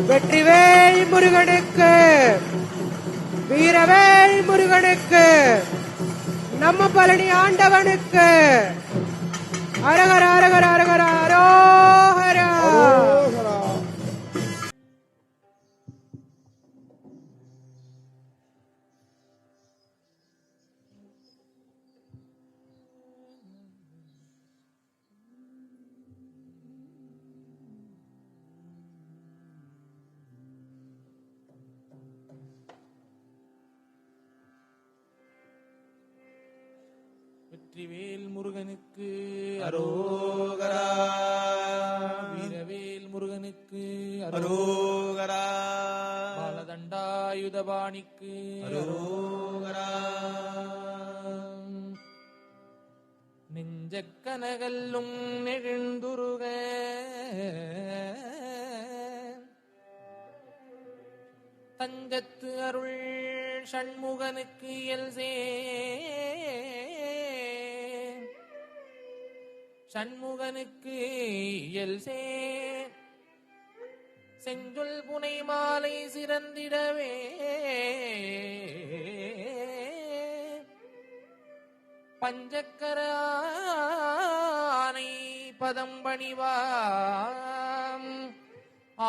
வெற்றிவேல் முருகனுக்கு, வீரவேல் முருகனுக்கு, நம்ம பழனி ஆண்டவனுக்கு அரகர அரகர அரகர அரோகரா. வெற்றிவேல் முருகனுக்கு அரோகரா. வீரவேல் முருகனுக்கு அரோகரா. பாலதண்டாயுதபாணிக்கு அரோகரா. நெஞ்சக்கனகல்லும் நெழுந்துருக தஞ்சத்து அருள் ஷண்முகனுக்கு எல்சே ஷண்முகனுக்கு எல்சே செஞ்சொல் புனை மாலை சிறந்திடவே பஞ்சக்கர ஆனை பதம் பணிவாம்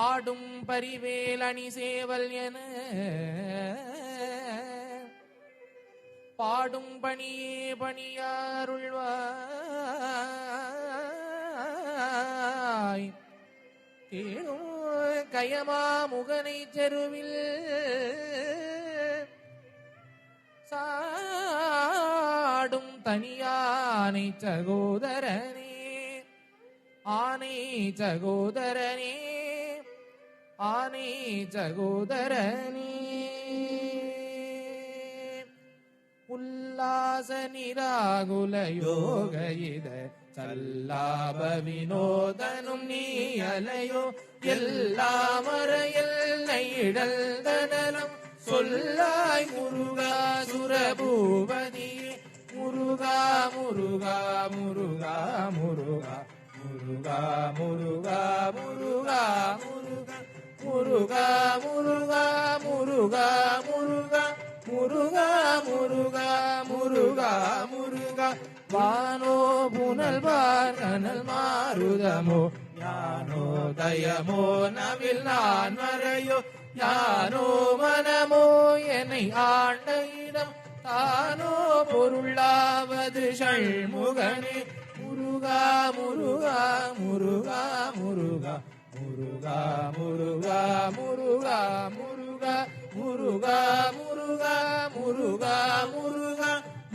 ஆடும் பரிவேல் அணி சேவல் என பாடும் பணியே பணியாருள்வாய் தேடும் கயமா முகனை செருவில் சாடும் தனியானை சகோதரனே ஆனை சகோதரனே ஆனை சகோதரனே உல்லாச நிராகுல யோக இத சல்லாப வினோதனும் நீ அலையோ எல்லாமறையல் நெய்டல்தனலம் சொல்லாய் முருகா சுரபூபதியே முருகா முருகா முருகா முருகா முருகா முருகா முருகா முருகா முருகா முருகா முருகா முருகா முருகா முருகா முருகா வானோ புனல் வார்கனல் மாருதமோ ஞானோ தயமோ நவில் நான் மறையோ யானோ மனமோ என்னை ஆண்ட இடம் தானோ பொருளாவது ஷண்முகனே முருகா முருகா முருகா முருகா முருகா முருகா முருகா முருகா முருகா முருகா முருகா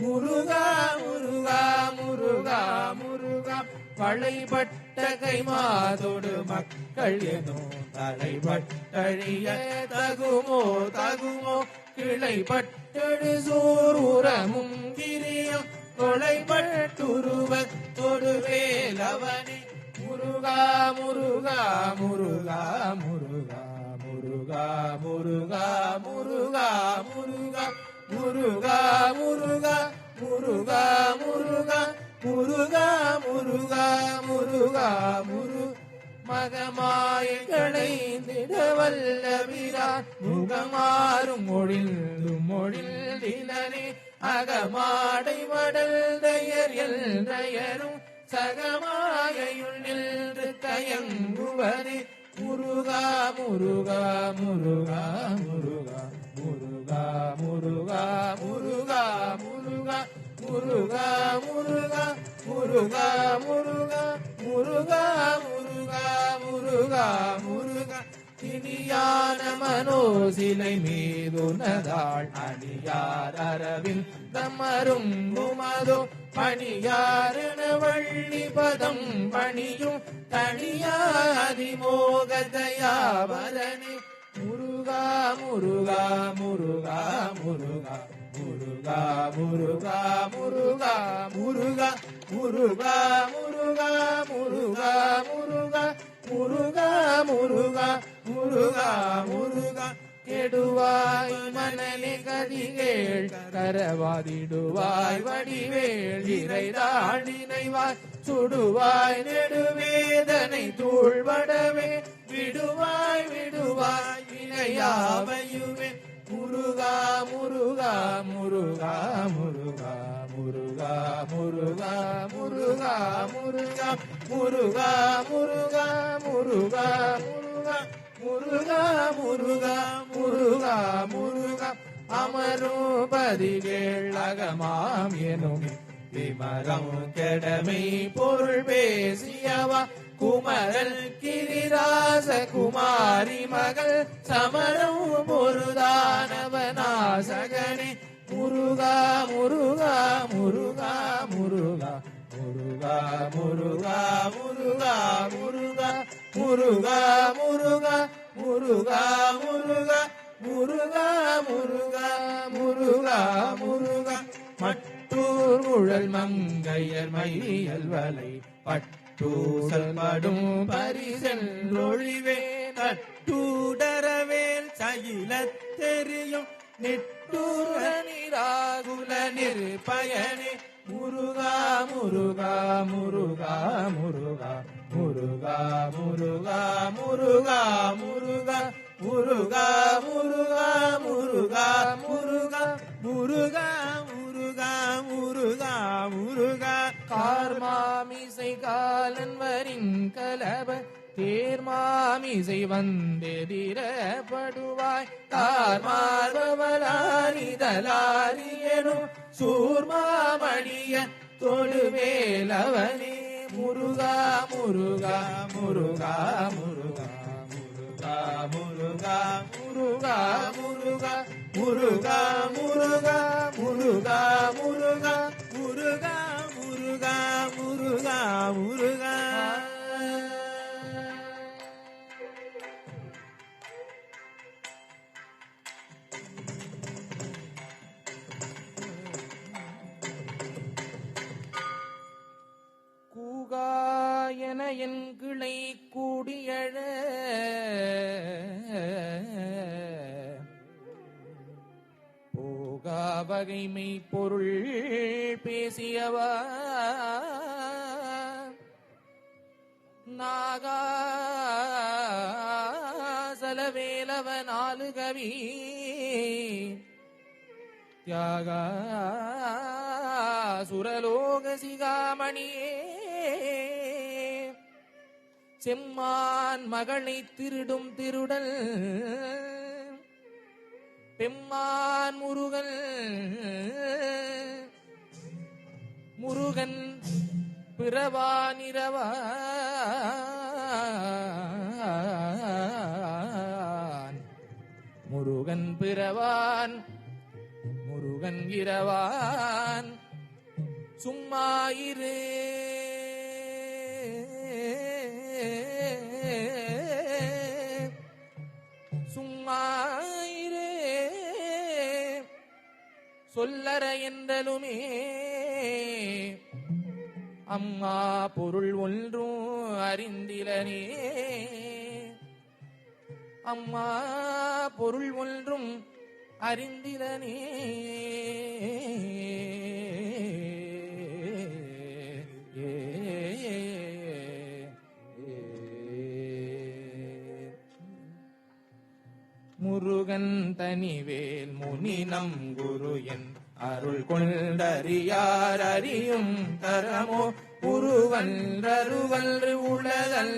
முருகா முருகா முருகா முருகா முருகா பழைபட்ட கைமாதோடு மக்கள் எனும் தலைபட்டழிய தகுமோ தகுமோ கிளைப்பட்டடு சூரமும் கிரியம் கொளைப்பட்டுருவத்தொடு வேலவனே முருகா முருகா முருகா முருகா முருகா முருகா முருகா முருகா முருகா முருகா முருகா முருகா முருகா முருகா முருகா முரு மகமாயங்களைந்திட வல்லவிரான் முகமாறும் மொழில்லும் மொழில்தினே அகமாடை மடல் தயர் எல்லையரும் சகமாயுள் நின்று தயங்குவரே முருகா முருகா முருகா முருகா முருகா முருகா முருகா முருகா முருகா முருகா முருகா முருகா முருகா முருகா முருகா முருகா இனியான மனோசிலை மீதுனதாள் அணியார் அரவில் தமரும் குமதோ பணியாரண வள்ளி பதம் பணியும் தனியாதிமோகதயாவதனே முருகா முருகா முருகா முருகா முருகா முருகா முருகா முருகா முருகா முருகா முருகா முருகா முருகா முருகா முருகா முருகா கெடுவாய் மனநே கதிகேள் கரவாதிடுவாய் வடிவேள் இறைதாள் நினைவாய் சுடுவாய் நெடுவேதனை தூள்படவே விடுவாய் விடுவாய் வினையாவையுமே முருகா முருகா முருகா முருகா முருகா முருகா முருகா முருகா முருகா முருகா முருகா முருகா முருகா முருகா முருகா அமரோபதிகள் அகமாம் எனும் விமரம் கெடமை பொருள் பேசியவா குமரல் கிரிராச குமாரி மகள் சமரம் பொருதானவனாசகனே முருகா முருகா முருகா முருகா முருகா முருகா முருகா முருகா முருகா முருகா முருகா முருகா முருகா முருகா முருகா முருகா முருகா மட்டூர் குழல் மங்கையர் மையல் வலை பட்டூசல் படும் பரிசென்றொழிவே நட்டூடரவேல் சயிலத் தெரியும் நிட்டூர நிராகுல நிற்பயனே முருகா முருகா முருகா முருகா முருகா முருகா முருகா முருகா முருகா முருகா முருகா முருகா முருகா முருகா முருகா முருகா கார்மாமிசை காலன் வரின் கலப தேர்மாமிசை வந்தெதிரப்படுவாய் தார்மார்பவலாரிதலாரியனும் சூர்மாமணிய தொழுவேலவனே முருகா முருகா முருகா முருகா முருகா முருகா முருகா முருகா முருகா முருகா முருகா முருகா முருகா முருகா முருகா கூகாயன என் கிளை கூடியழ போகா வகைமை பொருள் பேசியவா நாகாசலவேலவ நாலு கவி தியாகா சுரலோக சிகாமணியே செம்மான் மகளை திருடும் திருடல் பெம்மான் முருகன் முருகன் பிறவான் முருகன் பிறவான் முருகன் இரவான் சும்மாயிரு சும்மாயிரு சொல்லற என்றலுமே அம்மா பொருள் ஒன்றும் அறிந்திலனே அம்மா பொருள் ஒன்றும் அறிந்திலனே முருகன் தனிவேல் முனினம் குரு என் அருள் கொண்டறியார் அறியும் தரமோ உருவன்றருவன்று உளதல்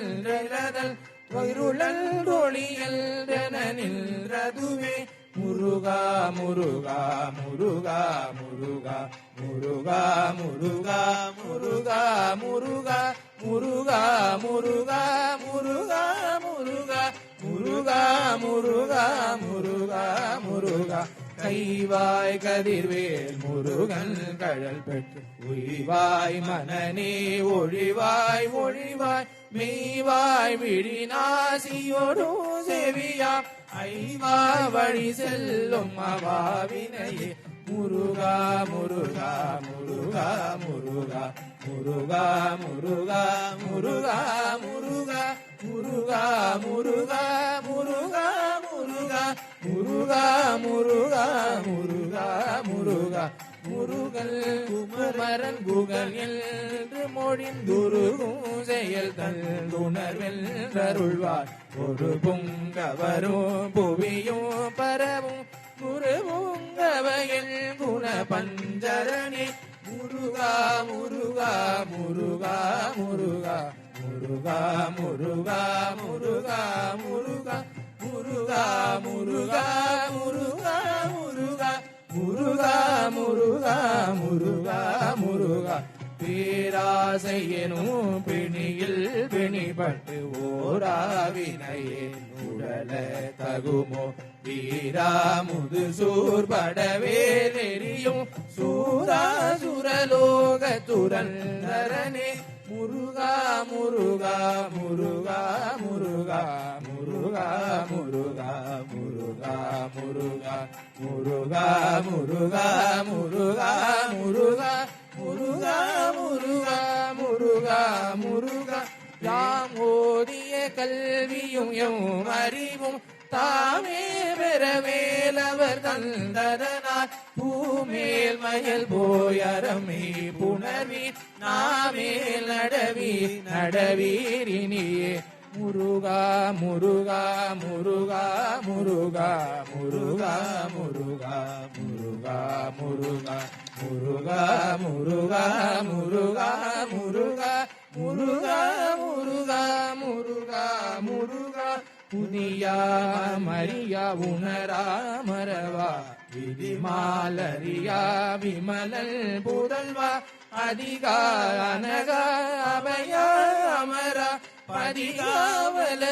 இருளல் ஒளியல் நின்றதுவே முருகா முருகா முருகா முருகா முருகா முருகா முருகா முருகா முருகா முருகா முருகா முருகா முருகா முருகா முருகா முருகா கைவாய் கதிர்வேல் முருகன் கழல் பெற்று உய்வாய் மனநே ஒழிவாய் ஒழிவாய் மெய்வாய் விழிநாசியோடு செவியா ஐவா வழி செல்லும் அவாவினையே முருகா முருகா முருகா முருகா முருகா முருகா முருகா முருகா முருகா முருகா முருகா முருகா முருகா முருகா முருகா முருகா முருகல் குமரன் குகன் என்று மொழிந்துருகும் செயல் தந்துணர்வென்றருள்வார் ஒரு பொங்கவரும் புவியும் பரவும் குருவுங்கவையில் குண பஞ்சரணி முருகா முருகா முருகா முருகா முருகா முருகா முருகா முருகா முருகா முருகா முருகா முருகா முருகா முருகா முருகா முருகா பேராசையனும் பிணியில் பிணிபட்டு ஓராவினையே உடல தகுமோ வீராமுது சூர்படவே நெறியும் சூராசுரலோக துரந்தரனே முருகா முருகா முருகா முருகா முருகா முருகா முருகா முருகா முருகா முருகா முருகா முருகா முருகா முருகா முருகா முருகா யாம் ஓதிய கல்வியும் எம் அறிவும் தாமே பெறவேலவர் தந்ததனார் பூமேல் மயல் போயரமே புணர்வி நாமேல் நடவீரினியே முருகா முருகா முருகா முருகா முருகா முருகா முருகா முருகா முருகா முருகா முருகா முருகா முருகா முருகா முருகா முருகா புதியா மரியா உணரா மரவா விதிமாலரியா விமலல் புதல்வா அதிகா அனகா அபயா அமரா பதிகாவல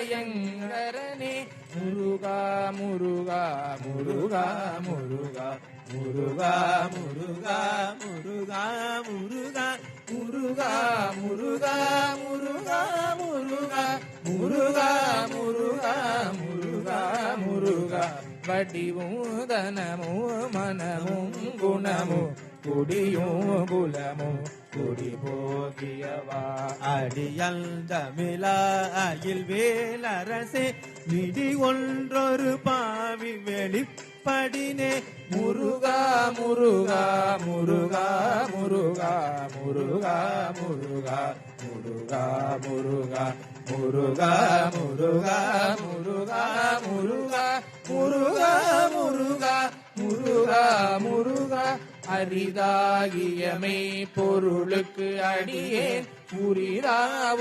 சூரபயங்கரனே முருகா முருகா முருகா முருகா முருகா முருகா முருகா முருகா முருகா முருகா முருகா முருகா முருகா முருகா முருகா முருகா வடிவும் தனமும் மனமும் குணமும் குடியும் குலமும் குடி போகியவா அடியல் தமிழா அகில் வேலரசே விதி ஒன்றொரு பாவி வெளிப்படினே முருகா முருகா முருகா முருகா முருகா முருகா முருகா முருகா முருகா முருகா முருகா முருகா முருகா முருகா முருகா முருகா அரிதாகியமை பொருளுக்கு அடியேன் புரிதா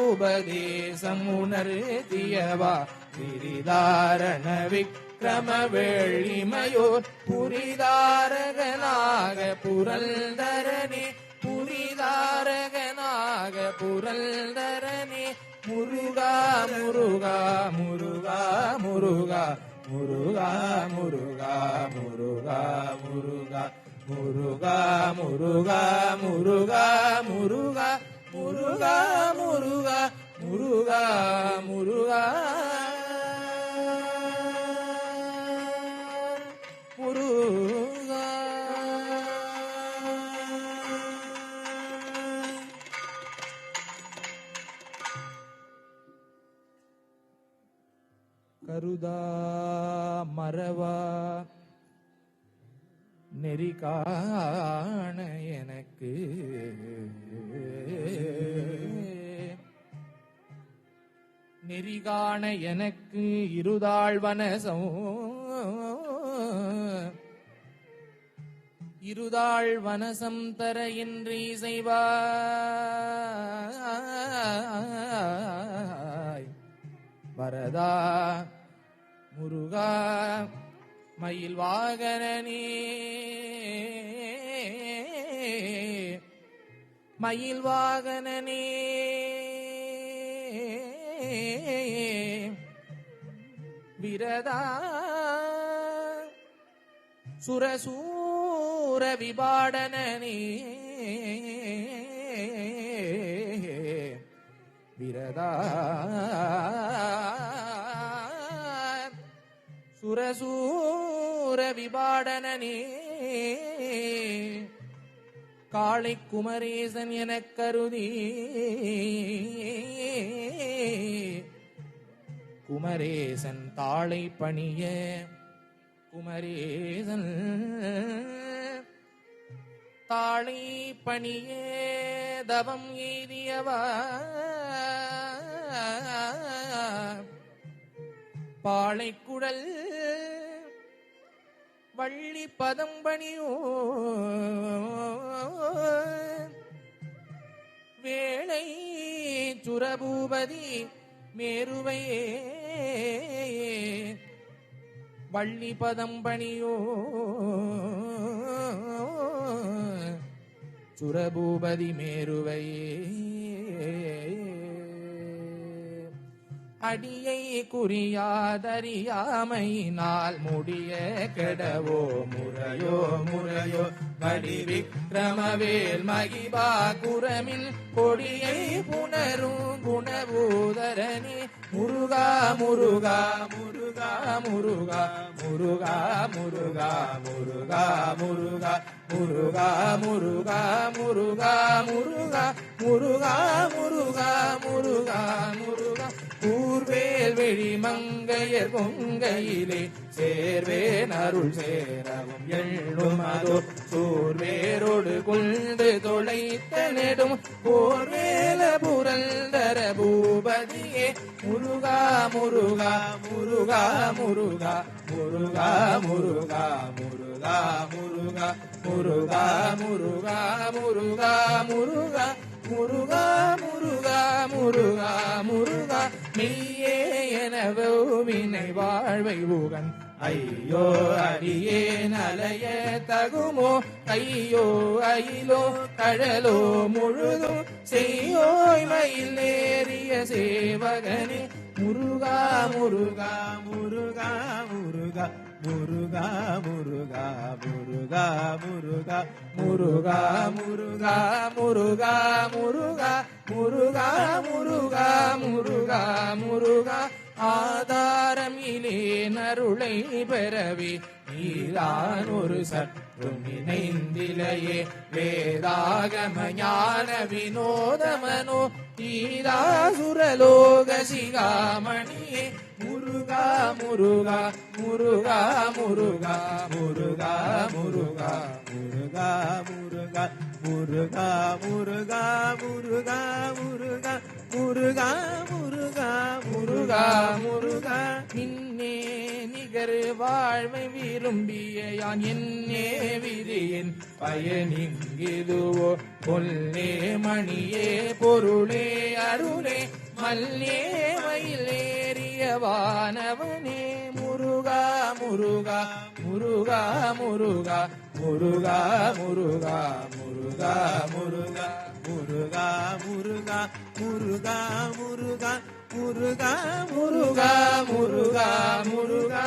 உபதேசம் உணர்த்தியவா விரிதாரண விக்ரம வெள்ளிமையோர் புரிதாரகனாக புரல்தரனே புரிதாரகனாக புரல்தரனே முருகா முருகா முருகா முருகா முருகா முருகா முருகா முருகா முருகா முருகா முருகா முருகா முருகா முருகா முருகா முருகா முருகா கருதா மறவா நெறி காண எனக்கு நெறி காண எனக்கு இருதாள் வனசம் இருதாள் வனசம் தர இன்றி செய்வாய் வரதா முருகா மயில் வாகனனே மயில் வாகனனே விரதா சுரசூர விபாடனனே விரதா சுரசூர விபாடனனே காளை குமரேசன் எனக் கருதி குமரேசன் தாளை பணிய குமரேசன் தாளை பணிய தவம் எய்தியவா பாளைக்குடல் வள்ளி பதம்பணியோ வேளை சுரபூபதி மேருவையே வள்ளி பதம்பணியோ சுரபூபதி மேருவையே அடியை குறியாதறியாமையினால் முடிய கெடவோ முறையோ முறையோ வடிவிக்ரமவேல் மகிபா குரமில் கொடியை புனரும் குணபூதரணி முருகா முருகா முருகா முருகா முருகா முருகா முருகா முருகா முருகா முருகா முருகா முருகா முருகா முருகா முருகா முருகா கூர்வேல் வெளி மங்கையர் கொங்கையிலே சேர்வேன் அருள் சேரவும் எள்ளும் அதோ சோர்வேரோடு கொண்டு தொலைத்த நெடும் போர்வேல புரந்தர பூபதியே முருகா முருகா முருகா முருகா முருகா முருகா முருகா முருகா முருகா முருகா முருகா முருகா முருகா முருகா முருகா முருகா மெய்யே எனவோ வினை வாழ்வை ஊகன் ஐயோ அடியே நலைய தகுமோ ஐயோ அயிலோ கழலோ முழுதும் செய்யோய் மயில் ஏறிய சேவகனே முருகா முருகா முருகா முருகா முருகா முருகா முருகா முருகா முருகா முருகா முருகா முருகா முருகா முருகா முருகா முருகா ஆதாரம் இலே நருளை பெறவே நீதான் ஒரு சற்றும் இணைந்திலையே வேதாகம ஞான வினோதமனோ ஈராசுரலோக சிகாமணியே முருகா முருகா முருகா முருகா முருகா முருகா முருகா முருகா முருகா முருகா முருகா முருகா முருகா முருகா முருகா முருகா நின்னே நிகர் வாழ்வை விரும்பிய யான் என்னே விதியின் பயனிங்கிதுவோ கொல்லே மணியே பொருளே அருளே மல்லே மயிலேறிய வானவனே முருகா முருகா முருகா முருகா முருகா முருகா முருகா முருகா முருகா முருகா முருகா முருகா முருகா முருகா முருகா முருகா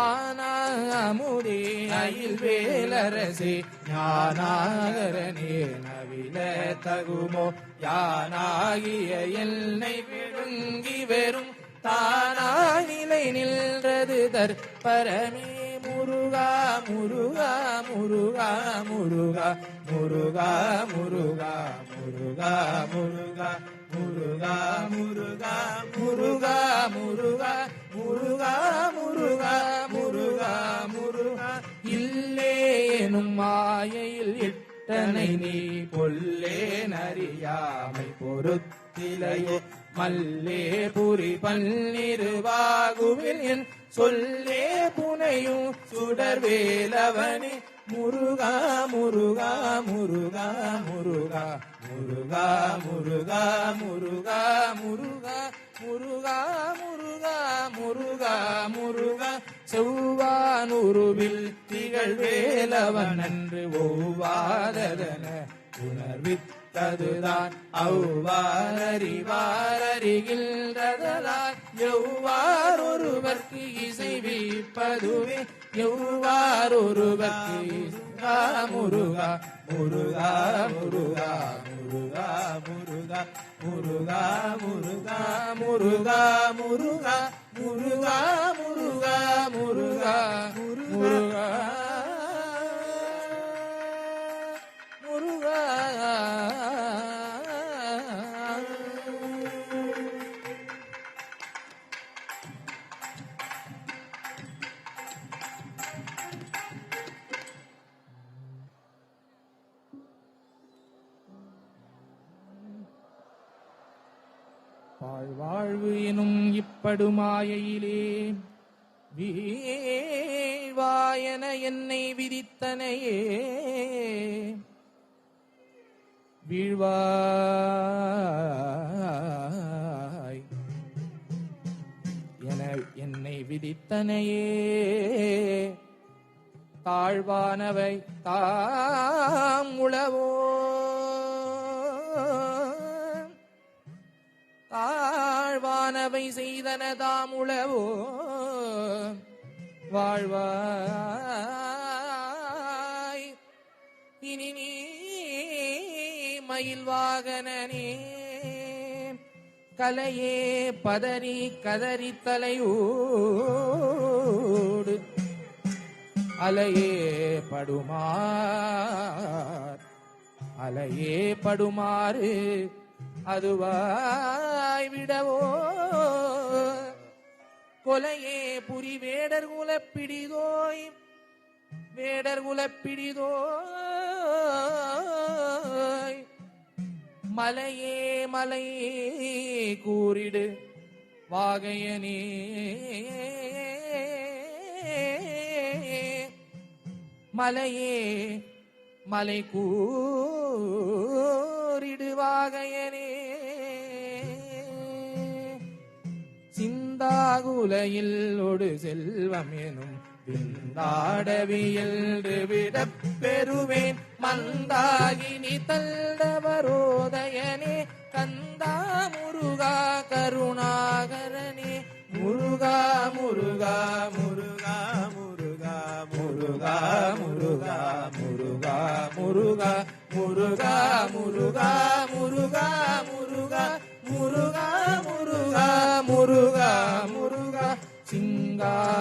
ஆனாமுதே அயில் வேலரசே ஞானாகரனே நவில தகுமோ யானாகிய எல்லை விழுங்கி வெறும் தானாய் நிலை நின்றது தற்பரமே முருகா முருகா முருகா முருகா முருகா முருகா முருகா முருகா முருகா முருகா முருகா முருகா முருகா முருகா முருகா முருகா இல்லேனும் மாயையில் இட்டனை நீ பொல்லே நறியாமை பொறுத்திலையே மல்லே புரி பல்லிருவாகுவில் என் சொல்லே புனையும் சுடர்வேலவனே முருகா முருகா முருகா முருகா முருகா முருகா முருகா முருகா முருகா முருகா முருகா முருகா செவ்வானுருவில் திகழ் வேலவன் அன்று ஒவ்வாததன உணர்வித்ததுதான் அவ்வாறறிவாரறிகின்றதலால் எவ்வாறொருவர்க்கு இசைவிப்பதுவே எவ்வாறொருவர்க்கு முருகா முருகா முருகா முருகா முருகா முருகா முருகா முருகா முருகா முருகா முருகா முருகா முருகா முருகா வாழ்வு எனும் இப்படுமாயையிலே வீழ்வாயன என்னை விதித்தனையே வீழ்வாய் என என்னை விதித்தனையே தாழ்வானவை தாம் உளவோ தாழ்வானவை செய்தன தாமுளவோ வாழ்வாய் இனி நீ மயில் வாகனனே கலையே பதறி கதறி தலையோடு அலையே படுமாறு அதுவாய் விடவோ கொலையே புரி வேடர் குலப்பிடிதோய் மலையே மலை கூறிடு வாகையனே மலையே மலை கூறிடு வாகையனே சிந்தாகுலையில் ஒடு செல்வம் எனும் விந்தாடவியல்று விடப் பெறுவேன் மந்தாகினி தள்ளவரோதயனே கந்தா முருகா கருணாகரனே முருகா முருகா முருகா முருகா முருகா முருகா முருகா முருகா முருகா முருகா முருகா முருகா முருகா முருகா முருகா முருகா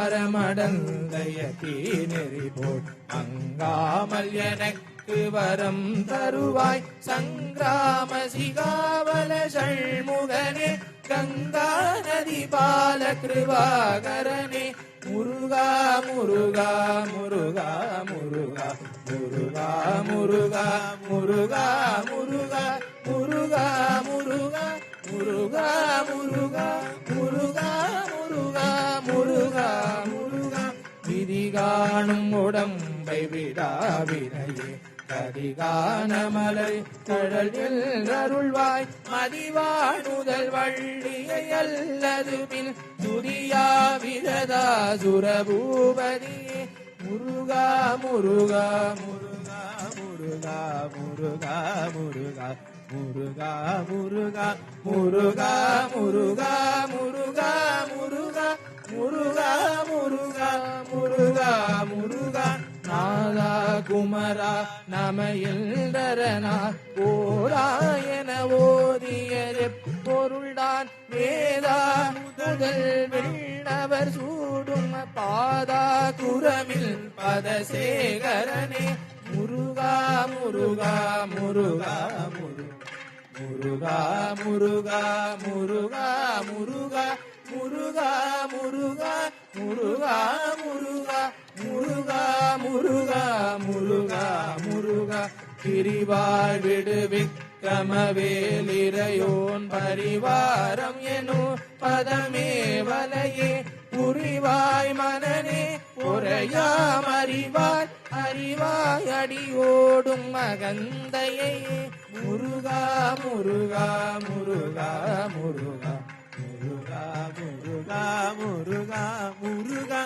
சிங்காரமடந்தைய தீநெறி போல் அங்காமல் எனக்கு வரம் தருவாய் சங்கிராம சிகாவல சண்முகனே கங்கா நதி பால கிருபாகரனே முருகா முருகா முருகா முருகா முருகா முருகா முருகா முருகா முருகா முருகா முருகா முருகா முருகா முருகா முருகா முருகா விதி காணும் உடம்பை விடாவினையே கதிகான மலை கடல் அருள்வாய் மதிவாணுதல் வள்ளியை அல்லது பின் துரியா விரதா சுரபூபதியே முருகா முருகா முருகா முருகா முருகா முருகா முருகா முருகா முருகா முருகா முருகா முருகா முருகா முருகா முருகா முருகா நாதா குமரா நமையல்தரனா ஓராயன ஓதியர் பொருள்தான் வேதா முதல் வெள்ளவர் சூடும் பாதா குரமில் பதசேகரனே முருகா முருகா முருகா முருகா முருகா முருகா முருகா முருகா முருகா முருகா முருகா முருகா முருகா முருகா முருகா பிரிவாய் விடுவிக்கமவேலிரையோன் பரிவாரம் எனும் பதமே வலையே புரிவாய் மனனே பொறையாம் அறிவாய் அறிவாய் அடியோடும் மகந்தையே முருகா முருகா முருகா முருகா முருகா முருகா முருகா முருகா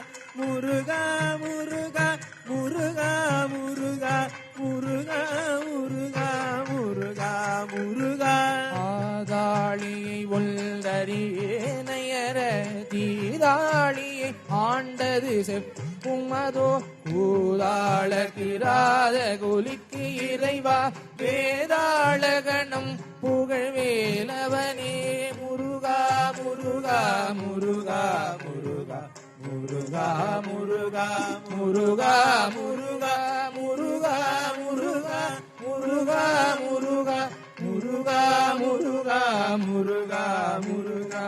முருகா முருகா முருகா முருகா முருகா முருகா முருகா முருகா ஆதாளியை ஒன்றறியேனையர தீதாளியை ஆண்டது செப்புமதோ கூதாள கிராத குலிக்கு இறைவா வேதாளகணம் புகழ்வேலவனே முருகா முருகா முருகா முருகா முருகா முருகா முருகா முருகா முருகா முருகா முருகா முருகா முருகா முருகா முருகா முருகா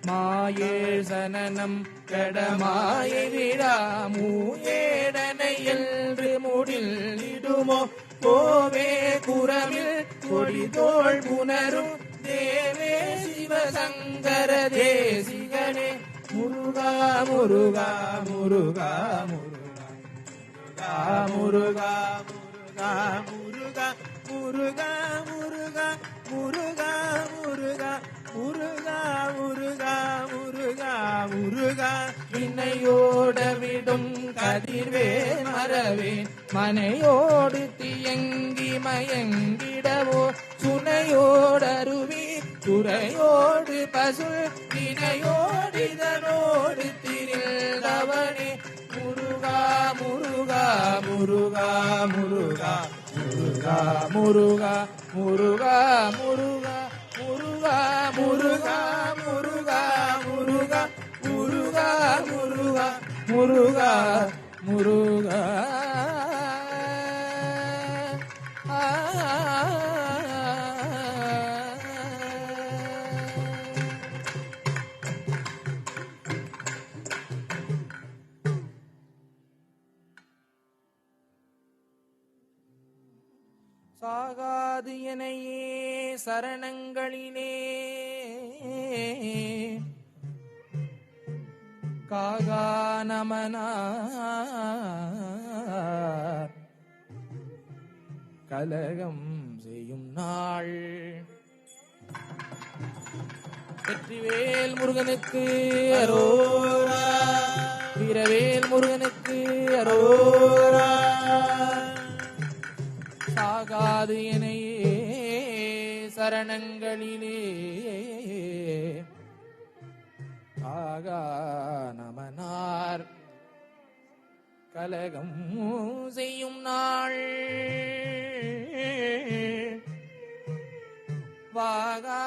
மாயே சனனம் கடமாய விழா மூயேடனை என்று முடில் இடுமோ கோவே குரமில் கொடிதோள் புனரும் தேவே சிவசங்கர தேசிகனே முருகா முருகா முருகா முருகா முருகா முருகா முருகா முருகா முருகா முருகா முருகா முருகா முருகா முருகா முருகா வினையோட விடும் கதிர்வேல் மறவேன் மனையோடு தியங்கி மயங்கிடவோ சுனையோடருவி துறையோடு பசுல் தினையோடிதனோடு திரிந்தவனே முருகா முருகா முருகா முருகா முருகா முருகா முருகா முருகா முருகா முருகா முருகா முருகா முருகா முருகா முருகா சாகாது எனையே சரணங்களிலே காகா நமனார் கலகம் செய்யும் நாள் வெற்றிவேல் முருகனுக்கு அரோரா வீரவேல் முருகனுக்கு அரோரா சாகாது எனையே சரணங்களிலே ஆகா நமனார் கலகம் செய்யும் நாள் வாகா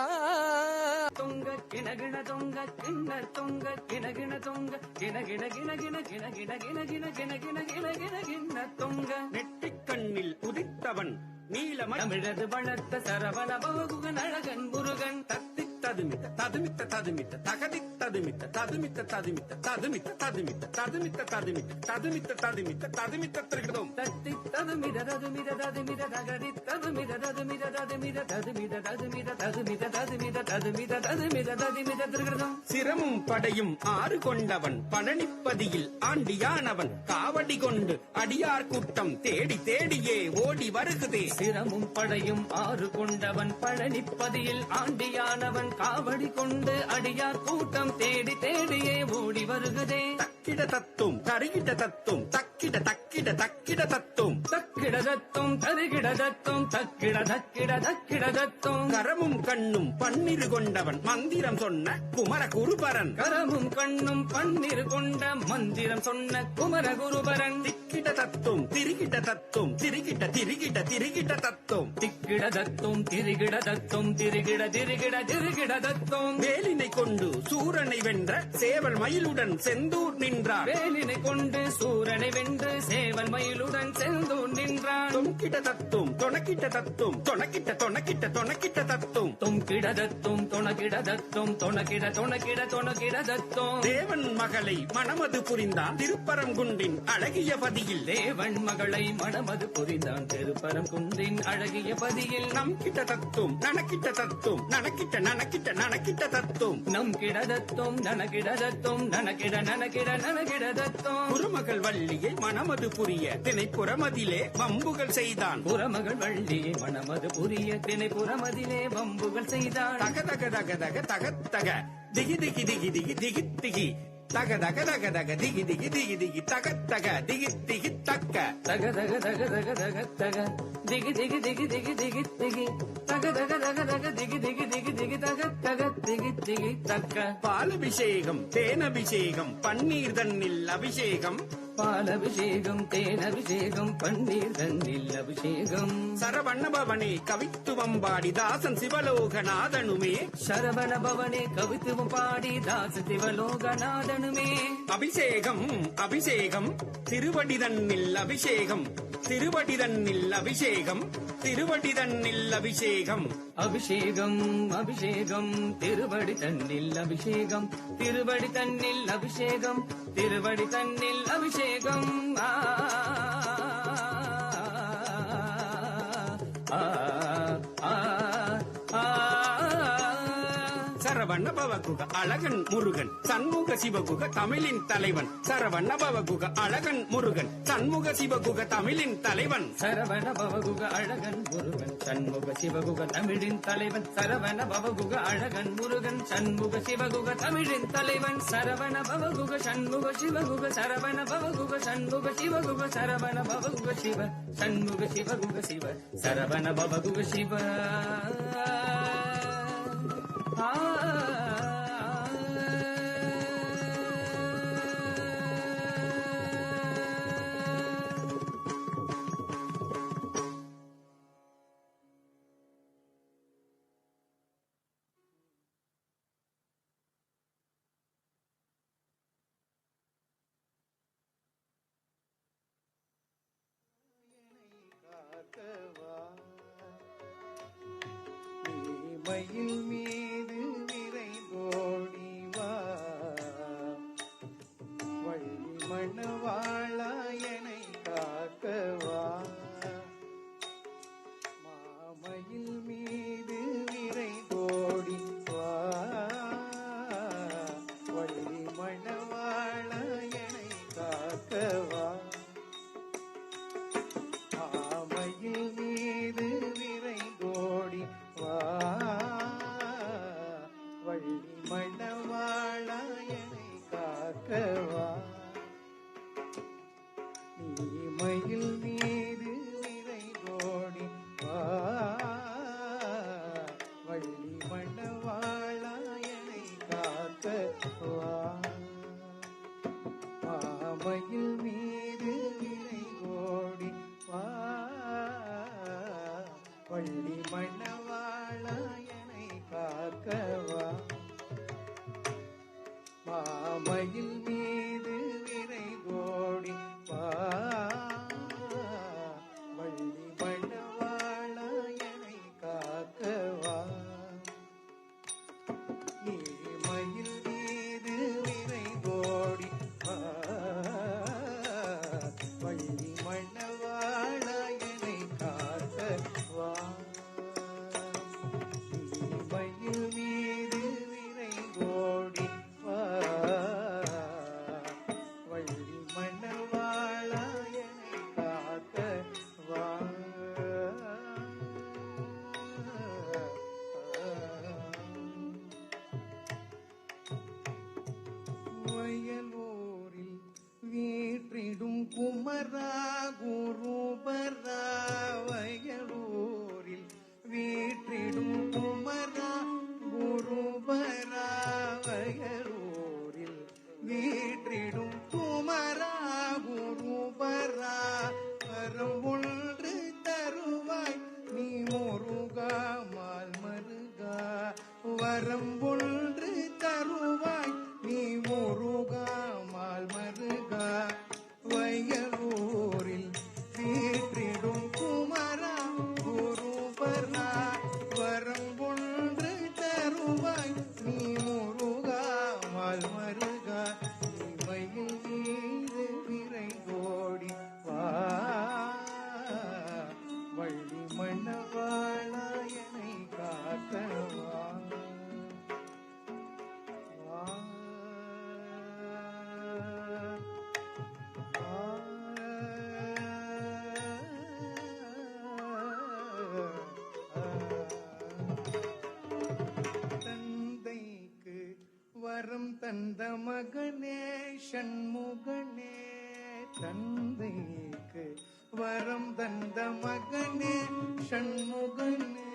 தொங்க கிணகிண தொங்க கிண்ண தொங்க கிணகிண தொங்க கிணகிண கிணகிண கிணகிண கிணகிண கிணகிண கிணகிண கிண்ண தொங்க நெற்றிக் கண்ணில் உதித்தவன் நீலமிழது வளர்த்த சரவண பவகுகன் அழகன் முருகன் தத்தி ததுமித்த ததுமித்த ததுமித்த தகதி ததுமித்த ததுமித்த ததுமித்த ததுமித்த ததுமித்த ததுமித்த ததுமித்த ததுமித்த ததுமித்த ததுமித்த திருகிடும் தத்தி ததுமித ததுமித ததுமித தகதி ததுமித ததுமித ததுமித ததுமித ததுமித ததுமித ததுமித ததுமித ததுமித ததுமித திருகிடும் சிரமும் படையும் ஆறு கொண்டவன் பழனிப்பதியில் ஆண்டியானவன் காவடி கொண்டு அடியார் கூட்டம் தேடி தேடியே ஓடி வருகுதே சிரமும் படையும் ஆறு கொண்டவன் பழனிப்பதியில் ஆண்டியானவன் காவடி கொண்டு அடியார் கூட்டம் தேடி தேடியே ஓடி வருகுதே தக்கிட தத்தும் தருகிட தத்தும் தக்கிட தக்கிட தக்கிட தத்தும் தக்கிட தத்தும் தருகிட தத்தும் தக்கிட தக்கிட தக்கிட தத்தும் கரமும் கண்ணும் பன்னிரு கொண்டவன் மந்திரம் சொன்ன குமர குருபரன் கரமும் கண்ணும் பன்னிரு கொண்ட மந்திரம் சொன்ன குமர குருபரன் திக்கிட தத்தும் திரிகிட தத்தும் திரிகிட திரிகிட திரிகிட தத்தும் திக்கிட தத்தும் திரிகிட தத்தும் திரிகிட திரிகிட திரிகிட தத்தும் வேலினை கொண்டு சூரனை வென்ற சேவல் மயிலுடன் செந்தூர் நின்றார் வேலினை கொண்டு சூரனை வென்று சேவல் மயிலுடன் செந்தூர் நின்றான் தொங்கிட தத்தும் தொணக்கிட்ட தத்தும் தொணக்கிட்ட தொணக்கிட்ட தொணக்கிட்ட தத்தும் தொங்கிட தத்தும் தொணக்கிட தத்தும் தொணக்கிட தொணக்கிட தொணக்கிட தத்தும் தேவன் மகளை மணமது புரிந்தான் திருப்பரங்குன்றின் அழகிய பதியில் தேவன் மகளை மணமது புரிந்தான் திருப்பரங்குன்றின் அழகிய பதியில் நம் கிட்ட தத்தும் நனக்கிட்ட தத்தும் நனக்கிட்ட நனக்கிட்ட நனக்கிட்ட தத்தும் நம் கிட தத்தும் நனக்கிட தத்தும் நனக்கிட நனக்கிட நனக்கிட தத்தும் குருமகள் வள்ளியை மணமது புரிய திணைப்புறமதிலே வம்புகள் செய்தான் புறமகள் வள்ளியை மணமது புரிய திணைப்புறமதிலே வம்புகள் செய்தான் தக தக தக தக தக தக திகி திகி திகி திகி திகி திகி தக தக தக தக திகி திகி திகி திகி தக தக திகி திகி தக்க தக தக தக தக தக தக திகி திகி திகி திகி திகி திகி தக தக தக தக திகி திகி திகி திகி தக தக திகி திகி தக்க பாலபிஷேகம் தேனபிஷேகம் பன்னீர் தன்னில் அபிஷேகம் பாலபிஷேகம் தேனபிஷேகம் பன்னீர் தன்னில் அபிஷேகம் சரவண பவனே கவித்துவம் பாடி தாசன் சிவலோகநாதனுமே சரவண பவனே கவித்துவம் பாடி தாசன் சிவலோகநாதனுமே அபிஷேகம் அபிஷேகம் திருவடி தன்னில் அபிஷேகம் திருவடி தன்னில் அபிஷேகம் திருவடி தன்னில் அபிஷேகம் அபிஷேகம் அபிஷேகம் திருவடி தன்னில் அபிஷேகம் திருவடி தன்னில் அபிஷேகம் திருவடி தன்னில் அபிஷேகம் சரவண சரவண பவகுக அழகன் முருகன் சண்முக சிவகுக தமிழின் தலைவன் சரவண பவகுக அழகன் முருகன் சண்முக சிவகுக தமிழின் தலைவன் சரவண பவகுக அழகன் முருகன் சண்முக சிவகுக தமிழின் தலைவன் சரவண பவகுக அழகன் முருகன் சண்முக சிவகுக தமிழின் தலைவன் சரவண பவகுக சண்முக சிவகுக சரவண பவகுக சண்முக சிவகுக சரவண பவகுக சிவ சண்முக சிவகுக சிவ சரவண பவகுக சிவ மயில் மீது விரைந்தோடி வா வள்ளி மணவாளா என்னை காக்கவா மாமயில் மீது விரைந்தோடி வா வள்ளி மணவாளா என்னை காக்கவா மாமயில் மீது விரைந்தோடி வா வள்ளி மணவாளா என்னை காக்கவா நீ மயில் மீது விரைந்தோடி வா வள்ளி மணவாளா என்னை காக்கவா மாமயில் மீது விரைந்தோடி வா வள்ளி மணவாளா என்னை காக்கவா மாமயில் மீது விரைந்தோடி வா வள்ளி மணவாளா என்னை காக்கவா நீ மயில் மீது விரைந்தோடி வா வள்ளி மணவாளா என்னை காக்கவா நீ மயில் மீது விரைந்தோடி வா வள்ளி மணவாளா என்னை காக்கவா வயலூரில் வீற்றிடும் குமரா குருபரா வயலூரில் வீற்றிடும் குமரா குருபரா வயலூரில் வீற்றிடும் குமரா குருபரா வரம் ஒன்று தருவாய் நீ முருகா மால் மருகா வரம் ஒன்று தருவாய் நீ முருகா மால் மருகா வயலூரில் வீற்றிடும் குமரா குருபரா வரம் ஒன்று தருவாய் நீ முருகா மால் மருகா நீ மயில் மீது விரைந்தோடி வா வள்ளி மணவாளா என்னை காக்கவா தந்தைக்கு வரம் தந்த மகனே சண்முகனே தந்தைக்கு வரம் தந்த மகனே சண்முகனே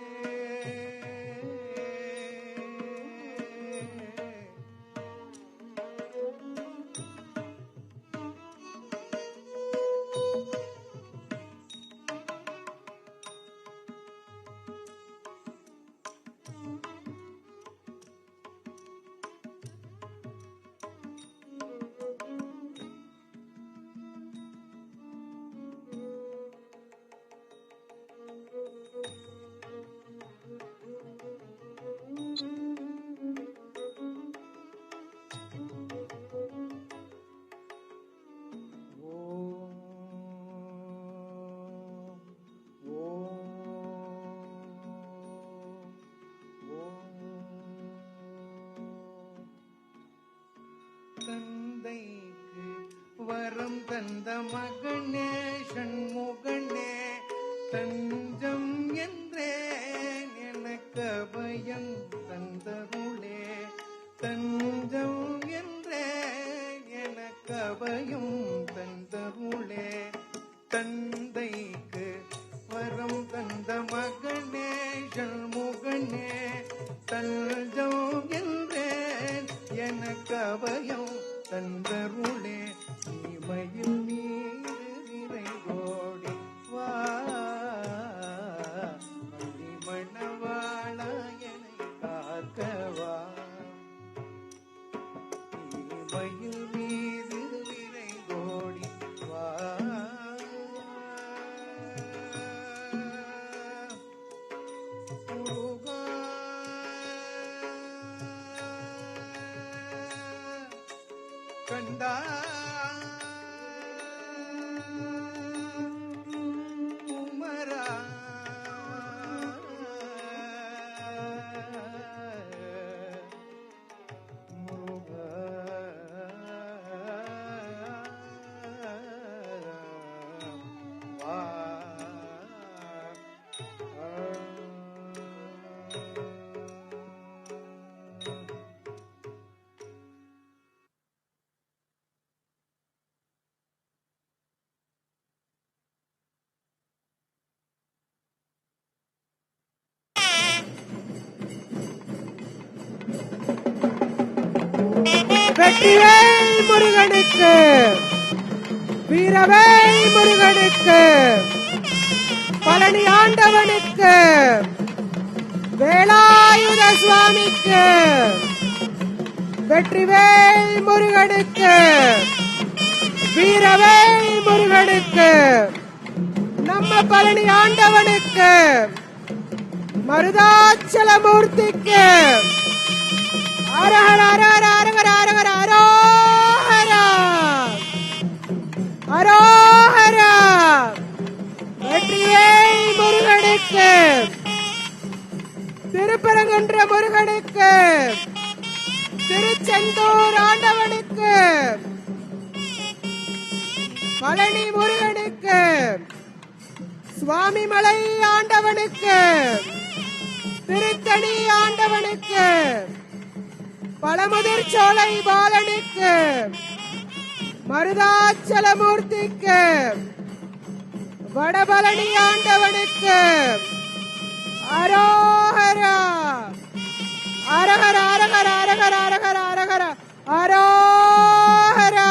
தந்த மகனே ஷண்முகனே தஞ்சம் என்றேன் எனக்கு அபயம் தந்தருளே தஞ்சம் என்றேன் எனக்கு அபயம் தந்தருளே தந்தைக்கு வரம் தந்த மகனே ஷண்முகனே தஞ்சம் என்றேன் எனக்கு அபயம் தந்தருளே இமையில் நீர் நிறைவோடி வா மணவாள என்னை காக்கவா இமையில் மீது நிறைவோடி வா முருகா கண்டா குமரா முருகா வா வெற்றிவேல் முருகனுக்கு, வீரவேல் முருகனுக்கு, பழனி ஆண்டவனுக்கு, வேலாயுத சுவாமிக்கு, வெற்றிவேல் முருகனுக்கு, வீரவேல் முருகனுக்கு, நம்ம பழனி ஆண்டவனுக்கு, மருதாச்சலமூர்த்திக்கு, அரஹர அரஹர அரஹர அரஹர அரோஹர அரோஹர. வெற்றிவேல் முருகனுக்கு, திருப்பரங்குன்ற முருகனுக்கு, திருச்செந்தூர் ஆண்டவனுக்கு, பழனி முருகனுக்கு, சுவாமிமலை ஆண்டவனுக்கு, திருத்தணி ஆண்டவனுக்கு, பழமுதிர் சோலை பாலனுக்கு, மருதாச்சலமூர்த்திக்கு, வடபழனி ஆண்டவனுக்கு, அரோஹரா அரஹர அரஹர அரஹர அரஹர அரஹர அரோஹரா.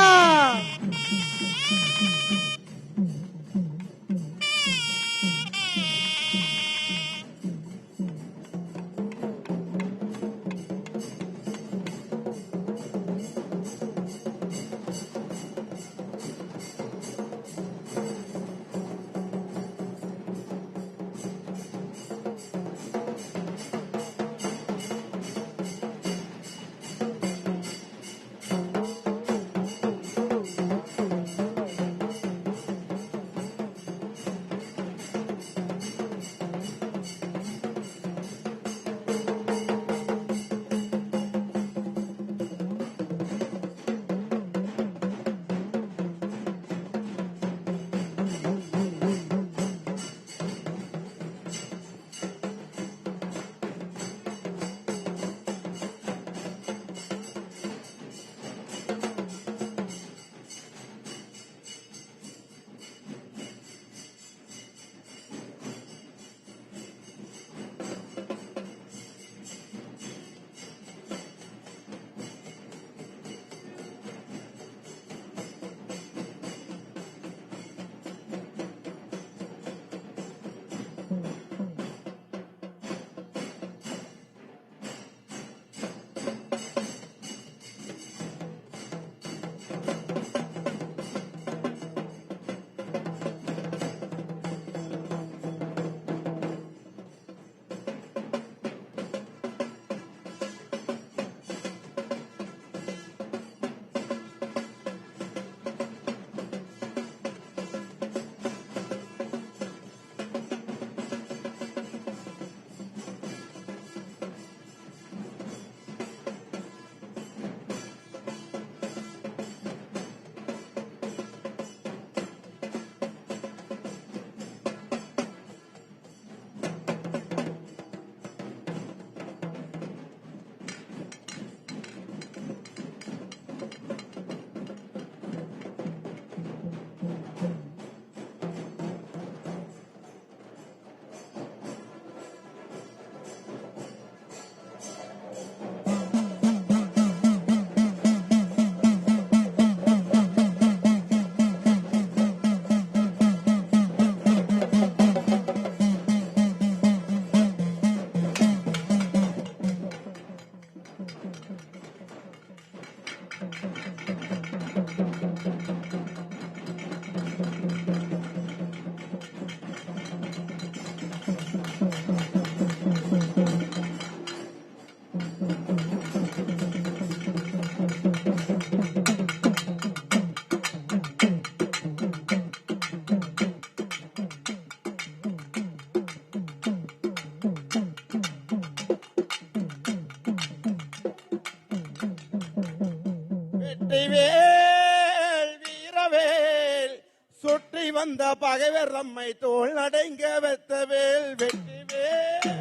வெற்றிவேல் வீரவேல் சுற்றி வந்த பகைவர் நம்மை தோல் நடைங்க வெத்தவேல் வெற்றிவேல்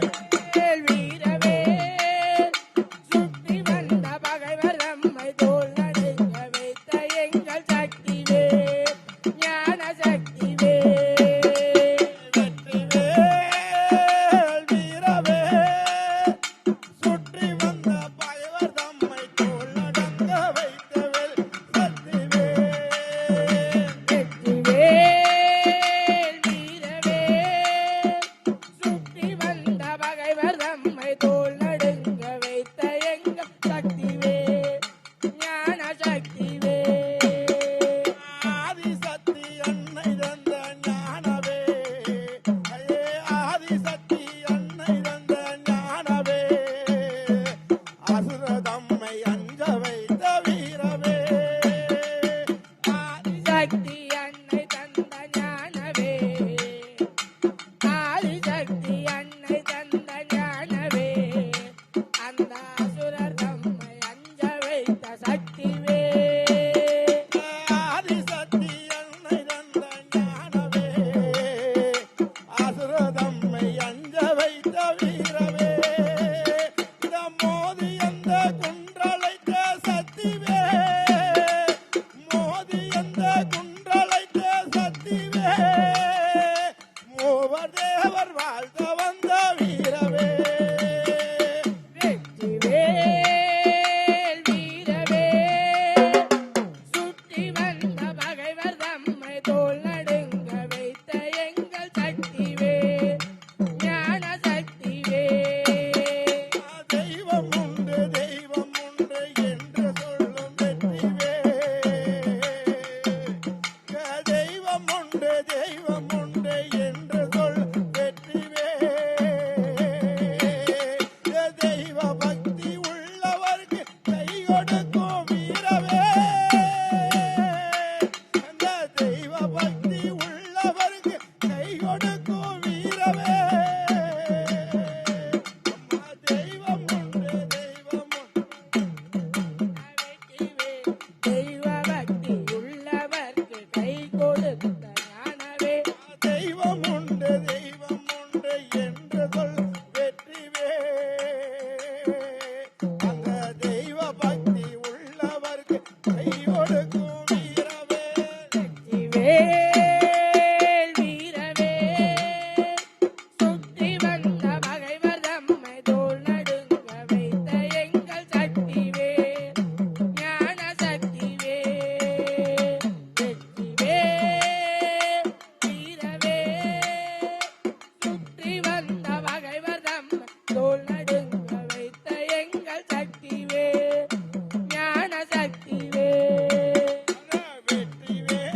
வீரவேல் சுற்றி வந்த பகைவர் நம்மை தோல் நடுங்க வைத்த எங்கள் சக்திவேல் ஞான சக்திவேல் வெற்றிவேல் வீரவேல் சுற்றி வந்த பகைவர் நம்மை தோல் நடுங்க வைத்தவேல் சக்திவேல் வெற்றிவேல் வீரவேல் சுற்றி வந்த பகைவர் நம்மை தோல் நடுங்க வைத்த எங்கள் சக்திவேல் ஞான சக்திவேல் ஆதிசக்தி அன்னை தந்த ஞானவே ஐயே ஆதிசக்தி அன்னை தந்த ஞானவே அசுர தம்மை அஞ்ச வைத்த வீரவே சக்தி அன்னை தந்த ஞானவே ஆதிசக்தி அன்னை தந்த ஞானவே அந்த அசுரர் தம்மை அஞ்ச வைத்த சக்திவே ஆதிசக்தி அன்னை தந்த ஞானவே அசுர தம்மை அஞ்ச வைத்த வீரவே இந்த மோதி அந்த குன்றழைத்த சக்திவே மோதி அந்த குன்றழைத்த சக்திவே மூவர் தேவர் வாழ்த்த வந்த வீரவே வெற்றிவேல் வீரவேல் சுற்றி வந்த பகைவர் தம்மை தோல் நடுங்க வைத்த எங்கள் சக்திவேல் ஞான சக்திவேல் தெய்வம் உண்டு என்று சொல்லும் வெற்றிவே தெய்வம் உண்டு என்று சொல்லும் வெற்றிவே தெய்வ பக்தி உள்ளவர்க்கு கை கொடுக்கும் வீரவே அந்த தெய்வ பக்தி உள்ளவர்க்கு கை கொடுக்கும் வீரவே அம்மா தெய்வம் உண்டு தெய்வ பக்தி உள்ளவர்க்கு கை கொடுத்த ஞானவே தெய்வம் உண்டு என்று சொல் வெற்றிவே அந்த தெய்வ பக்தி உள்ளவர்க்கு கை கொடுக்கும் வீரவே வெற்றிவேல் வீரவேல் சுற்றி வந்த பகைவர் தம்மை தோல் நடுங்க வைத்த எங்கள் சக்திவேல் ஞான சக்திவேல் வெற்றிவேல் வீரவேல் சுற்றி வந்த பகைவர் தம்மை தோல் நடுங்க வைத்த எங்கள் சக்திவேல் ஞான சக்திவேல் வெற்றிவேல்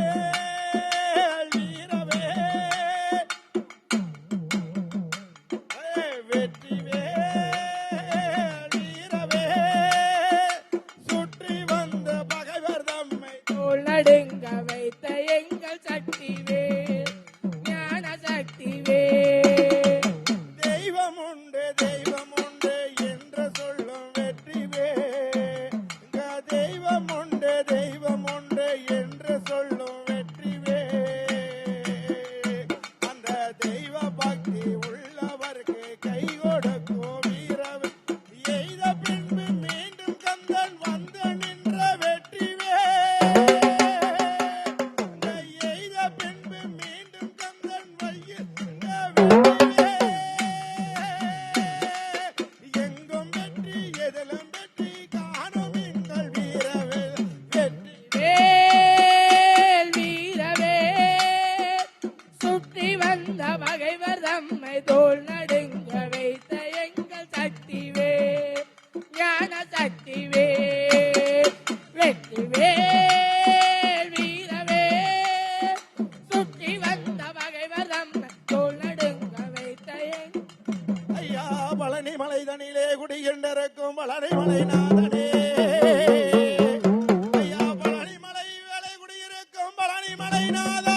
வீரவே வெற்றிவேல் வீரவே சுற்றி வந்த பகைவர் தம்மை தோல் நடுங்க வைத்த எங்கள் சக்திவேல் ஞான சக்திவேல் தெய்வம் உண்டு என்று சொல்லும் வெற்றிவே இங்க தெய்வம் உண்டு என்று சொல்லும் வெற்றிவே அந்த தெய்வ பக்தி உள்ளவர்க்கு கை கொடுக்கும் வீரவே எய்த பின்பு மீண்டும் கந்தன் வந்து நின்ற வெற்றிவே எய்த பின்பு மீண்டும் கந்தன் வையில் நின்ற வெற்றிவே எங்கும் வெற்றி எதிலும் வெற்றி காணும் எங்கள் வீரவேல் வேல் வீரவேல் சுற்றி வந்த பகைவர் தம்மை தோல் நடுங்க வைத்த எங்கள் சக்திவேல் ஞான சக்திவேல் வெற்றிவேல் வீரவேல் சுற்றி வந்த பகைவர் தம்மை தோல் நடுங்க வைத்த ஐயா பழனி மலை தனிலே குடிகின்றிருக்கும் பழனி மலை நாதனே ஐயா பழனி மலை வேலை குடியிருக்கும் பழனி மலை நாதா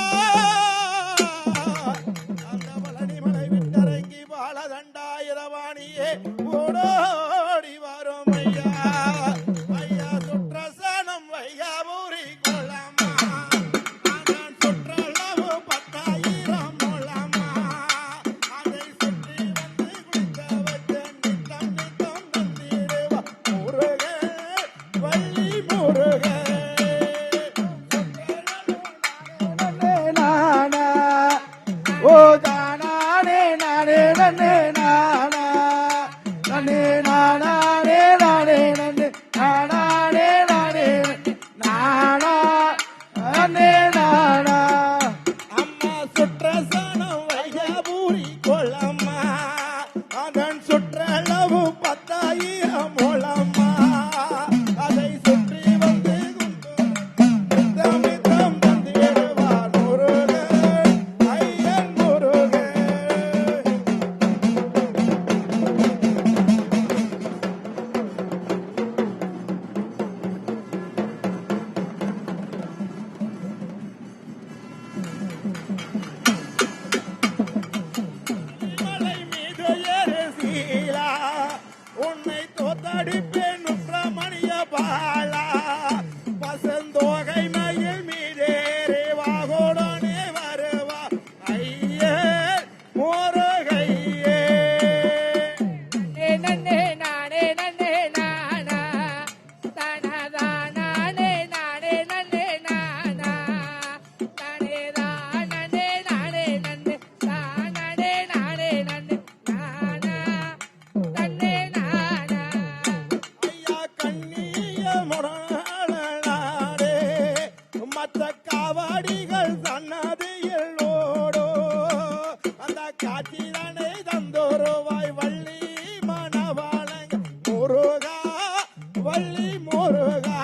அந்த பழனி மலை விட்டரங்கி பாலதண்டாயிரவாணியே ஓடோடி வரும் ஐயா ஐயா சுற்றசனம் வையா காத்த காவடிகள் சன்னதியில் ஓடோ அந்த காட்சிதனை தந்தோருவாய் வள்ளி மணவாளங்க முருகா வள்ளி முருகா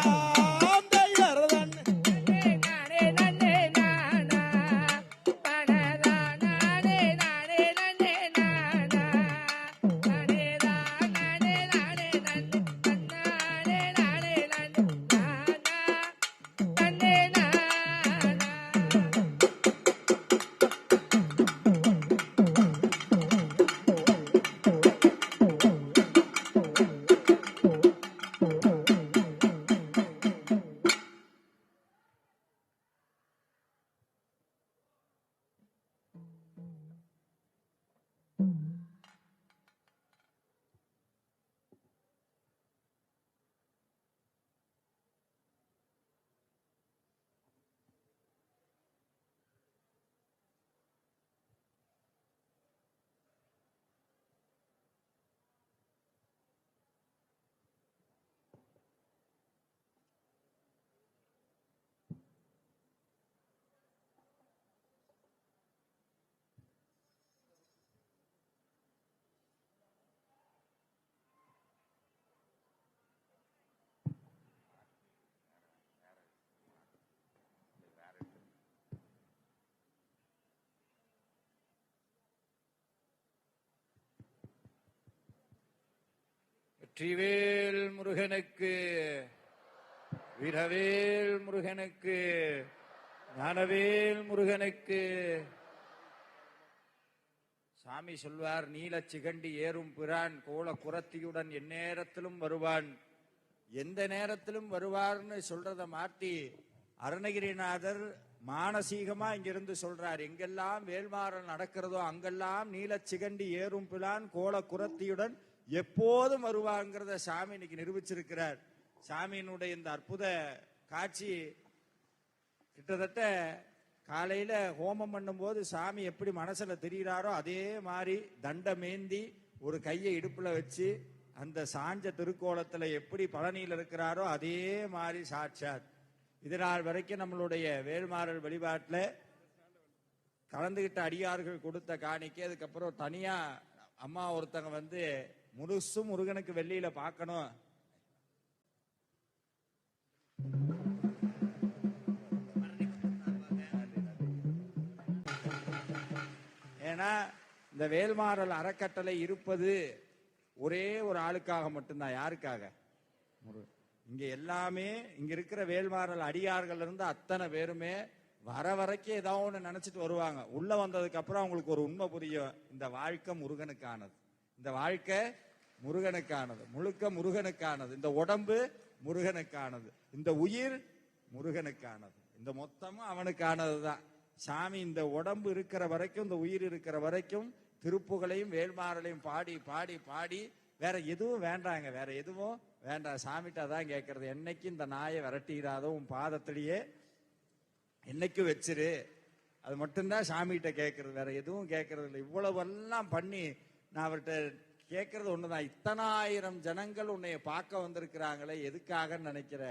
வெற்றிவேல் முருகனுக்கு, வீரவேல் முருகனுக்கு, ஞானவேல் முருகனுக்கு. சாமி சொல்வார், நீல சிகண்டி ஏறும் பிரான் கோல குரத்தியுடன் எந்நேரத்திலும் வருவான். எந்த நேரத்திலும் வருவார்னு சொல்றத மாத்தி அருணகிரிநாதர் மானசீகமா இங்கிருந்து சொல்றார். எங்கெல்லாம் வேல்மாறல் நடக்கிறதோ அங்கெல்லாம் நீல சிகண்டி ஏறும் பிரான் கோல குரத்தியுடன் எப்போதும் வருவாங்கிறத சாமி இன்னைக்கு நிரூபிச்சிருக்கிறார். சாமியினுடைய இந்த அற்புத காட்சி கிட்டத்தட்ட காலையில ஹோமம் பண்ணும் போது சாமி எப்படி மனசுல தெரிகிறாரோ அதே மாதிரி தண்டமேந்தி ஒரு கையை இடுப்புல வச்சு அந்த சாஞ்ச திருக்கோலத்துல எப்படி பழனியில் இருக்கிறாரோ அதே மாதிரி சாட்சாத். இதனால் வரைக்கும் நம்மளுடைய வேல்மாறல் வழிபாட்டுல கலந்துகிட்ட அடியார்கள் கொடுத்த காணிக்கை, அதுக்கப்புறம் தனியா அம்மா ஒருத்தங்க வந்து முழுசும் முருகனுக்கு வெள்ளியில பார்க்கணும், ஏன்னா இந்த வேல்மாறல் அறக்கட்டளை இருப்பது ஒரே ஒரு ஆளுக்காக மட்டும்தான். யாருக்காக? இங்க எல்லாமே இங்க இருக்கிற வேல்மாறல் அடியார்கள் இருந்து அத்தனை பேருமே வர வரைக்கும் ஏதாவது ஒண்ணு நினைச்சிட்டு வருவாங்க. உள்ள வந்ததுக்கு அப்புறம் அவங்களுக்கு ஒரு உண்மை புரியும், இந்த வாழ்க்கை முருகனுக்கானது, இந்த வாழ்க்கை முருகனுக்கானது, முழுக்க முருகனுக்கானது, இந்த உடம்பு முருகனுக்கானது, இந்த உயிர் முருகனுக்கானது, இந்த மொத்தமும் அவனுக்கானதுதான். சாமி இந்த உடம்பு இருக்கிற வரைக்கும், இந்த உயிர் இருக்கிற வரைக்கும் திருப்புகளையும் வேல்மாறலையும் பாடி பாடி பாடி வேற எதுவும் வேண்டாங்க, வேற எதுவும் வேண்டாம். சாமிகிட்ட தான் கேட்கறது, என்னைக்கு இந்த நாயை விரட்டிடாதோ உன் பாதத்திலேயே என்னைக்கு வச்சிரு, அது மட்டும்தான் சாமிகிட்ட கேட்கறது, வேற எதுவும் கேட்கறது இல்லை. இவ்வளவு எல்லாம் பண்ணி நான் அவர்கிட்ட கேட்கறது ஒண்ணுதான், இத்தனாயிரம் ஜனங்கள் உன்னைய பார்க்க வந்திருக்கிறாங்களே எதுக்காக நினைக்கிற?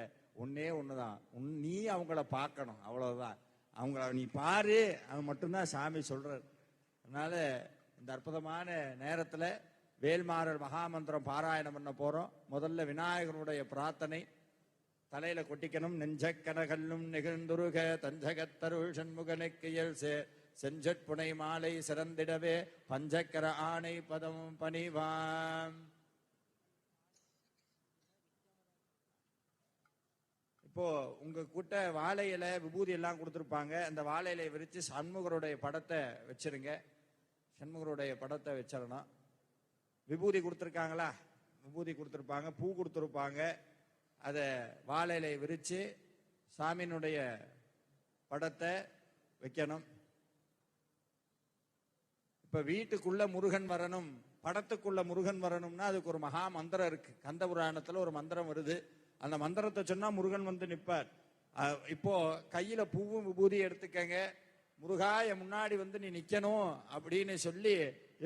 ஒன்னே ஒண்ணுதான், நீ அவங்கள பார்க்கணும், அவ்வளவுதான். அவங்கள நீ பாரு, அது மட்டும்தான் சாமி சொல்றாரு. அதனால இந்த அற்புதமான நேரத்துல வேல்மாறல் மகாமந்திரம் பாராயணம் பண்ண போறோம். முதல்ல விநாயகருடைய பிரார்த்தனை தலையில கொட்டிக்கணும். நெஞ்ச கனகல்லும் நெகிழ்ந்துருக தஞ்சகத்தருள் சண்முகனுக்கு செஞ்சட்புனை மாலை சிறந்திடவே பஞ்சக்கர ஆணை பதம் பணிவாம். இப்போ உங்க கூட்ட வாழை இலை விபூதி எல்லாம் கொடுத்துருப்பாங்க. அந்த வாழை இலையை விரிச்சு சண்முகருடைய படத்தை வச்சிருங்க. சண்முகருடைய படத்தை வச்சிடணும். விபூதி கொடுத்துருக்காங்களா? விபூதி கொடுத்துருப்பாங்க, பூ கொடுத்துருப்பாங்க. அதை வாழை இலையை விரிச்சு சாமியினுடைய படத்தை வைக்கணும். இப்ப வீட்டுக்குள்ள முருகன் வரணும், படத்துக்குள்ள முருகன் வரணும்னா அதுக்கு ஒரு மகா மந்திரம் இருக்கு. கந்த புராணத்துல ஒரு மந்திரம் வருது. அந்த மந்திரத்தை சொன்னா முருகன் வந்து நிற்பார். இப்போ கையில பூவும் விபூதி எடுத்துக்கங்க. முருகாய முன்னாடி வந்து நீ நிக்கணும் அப்படின்னு சொல்லி,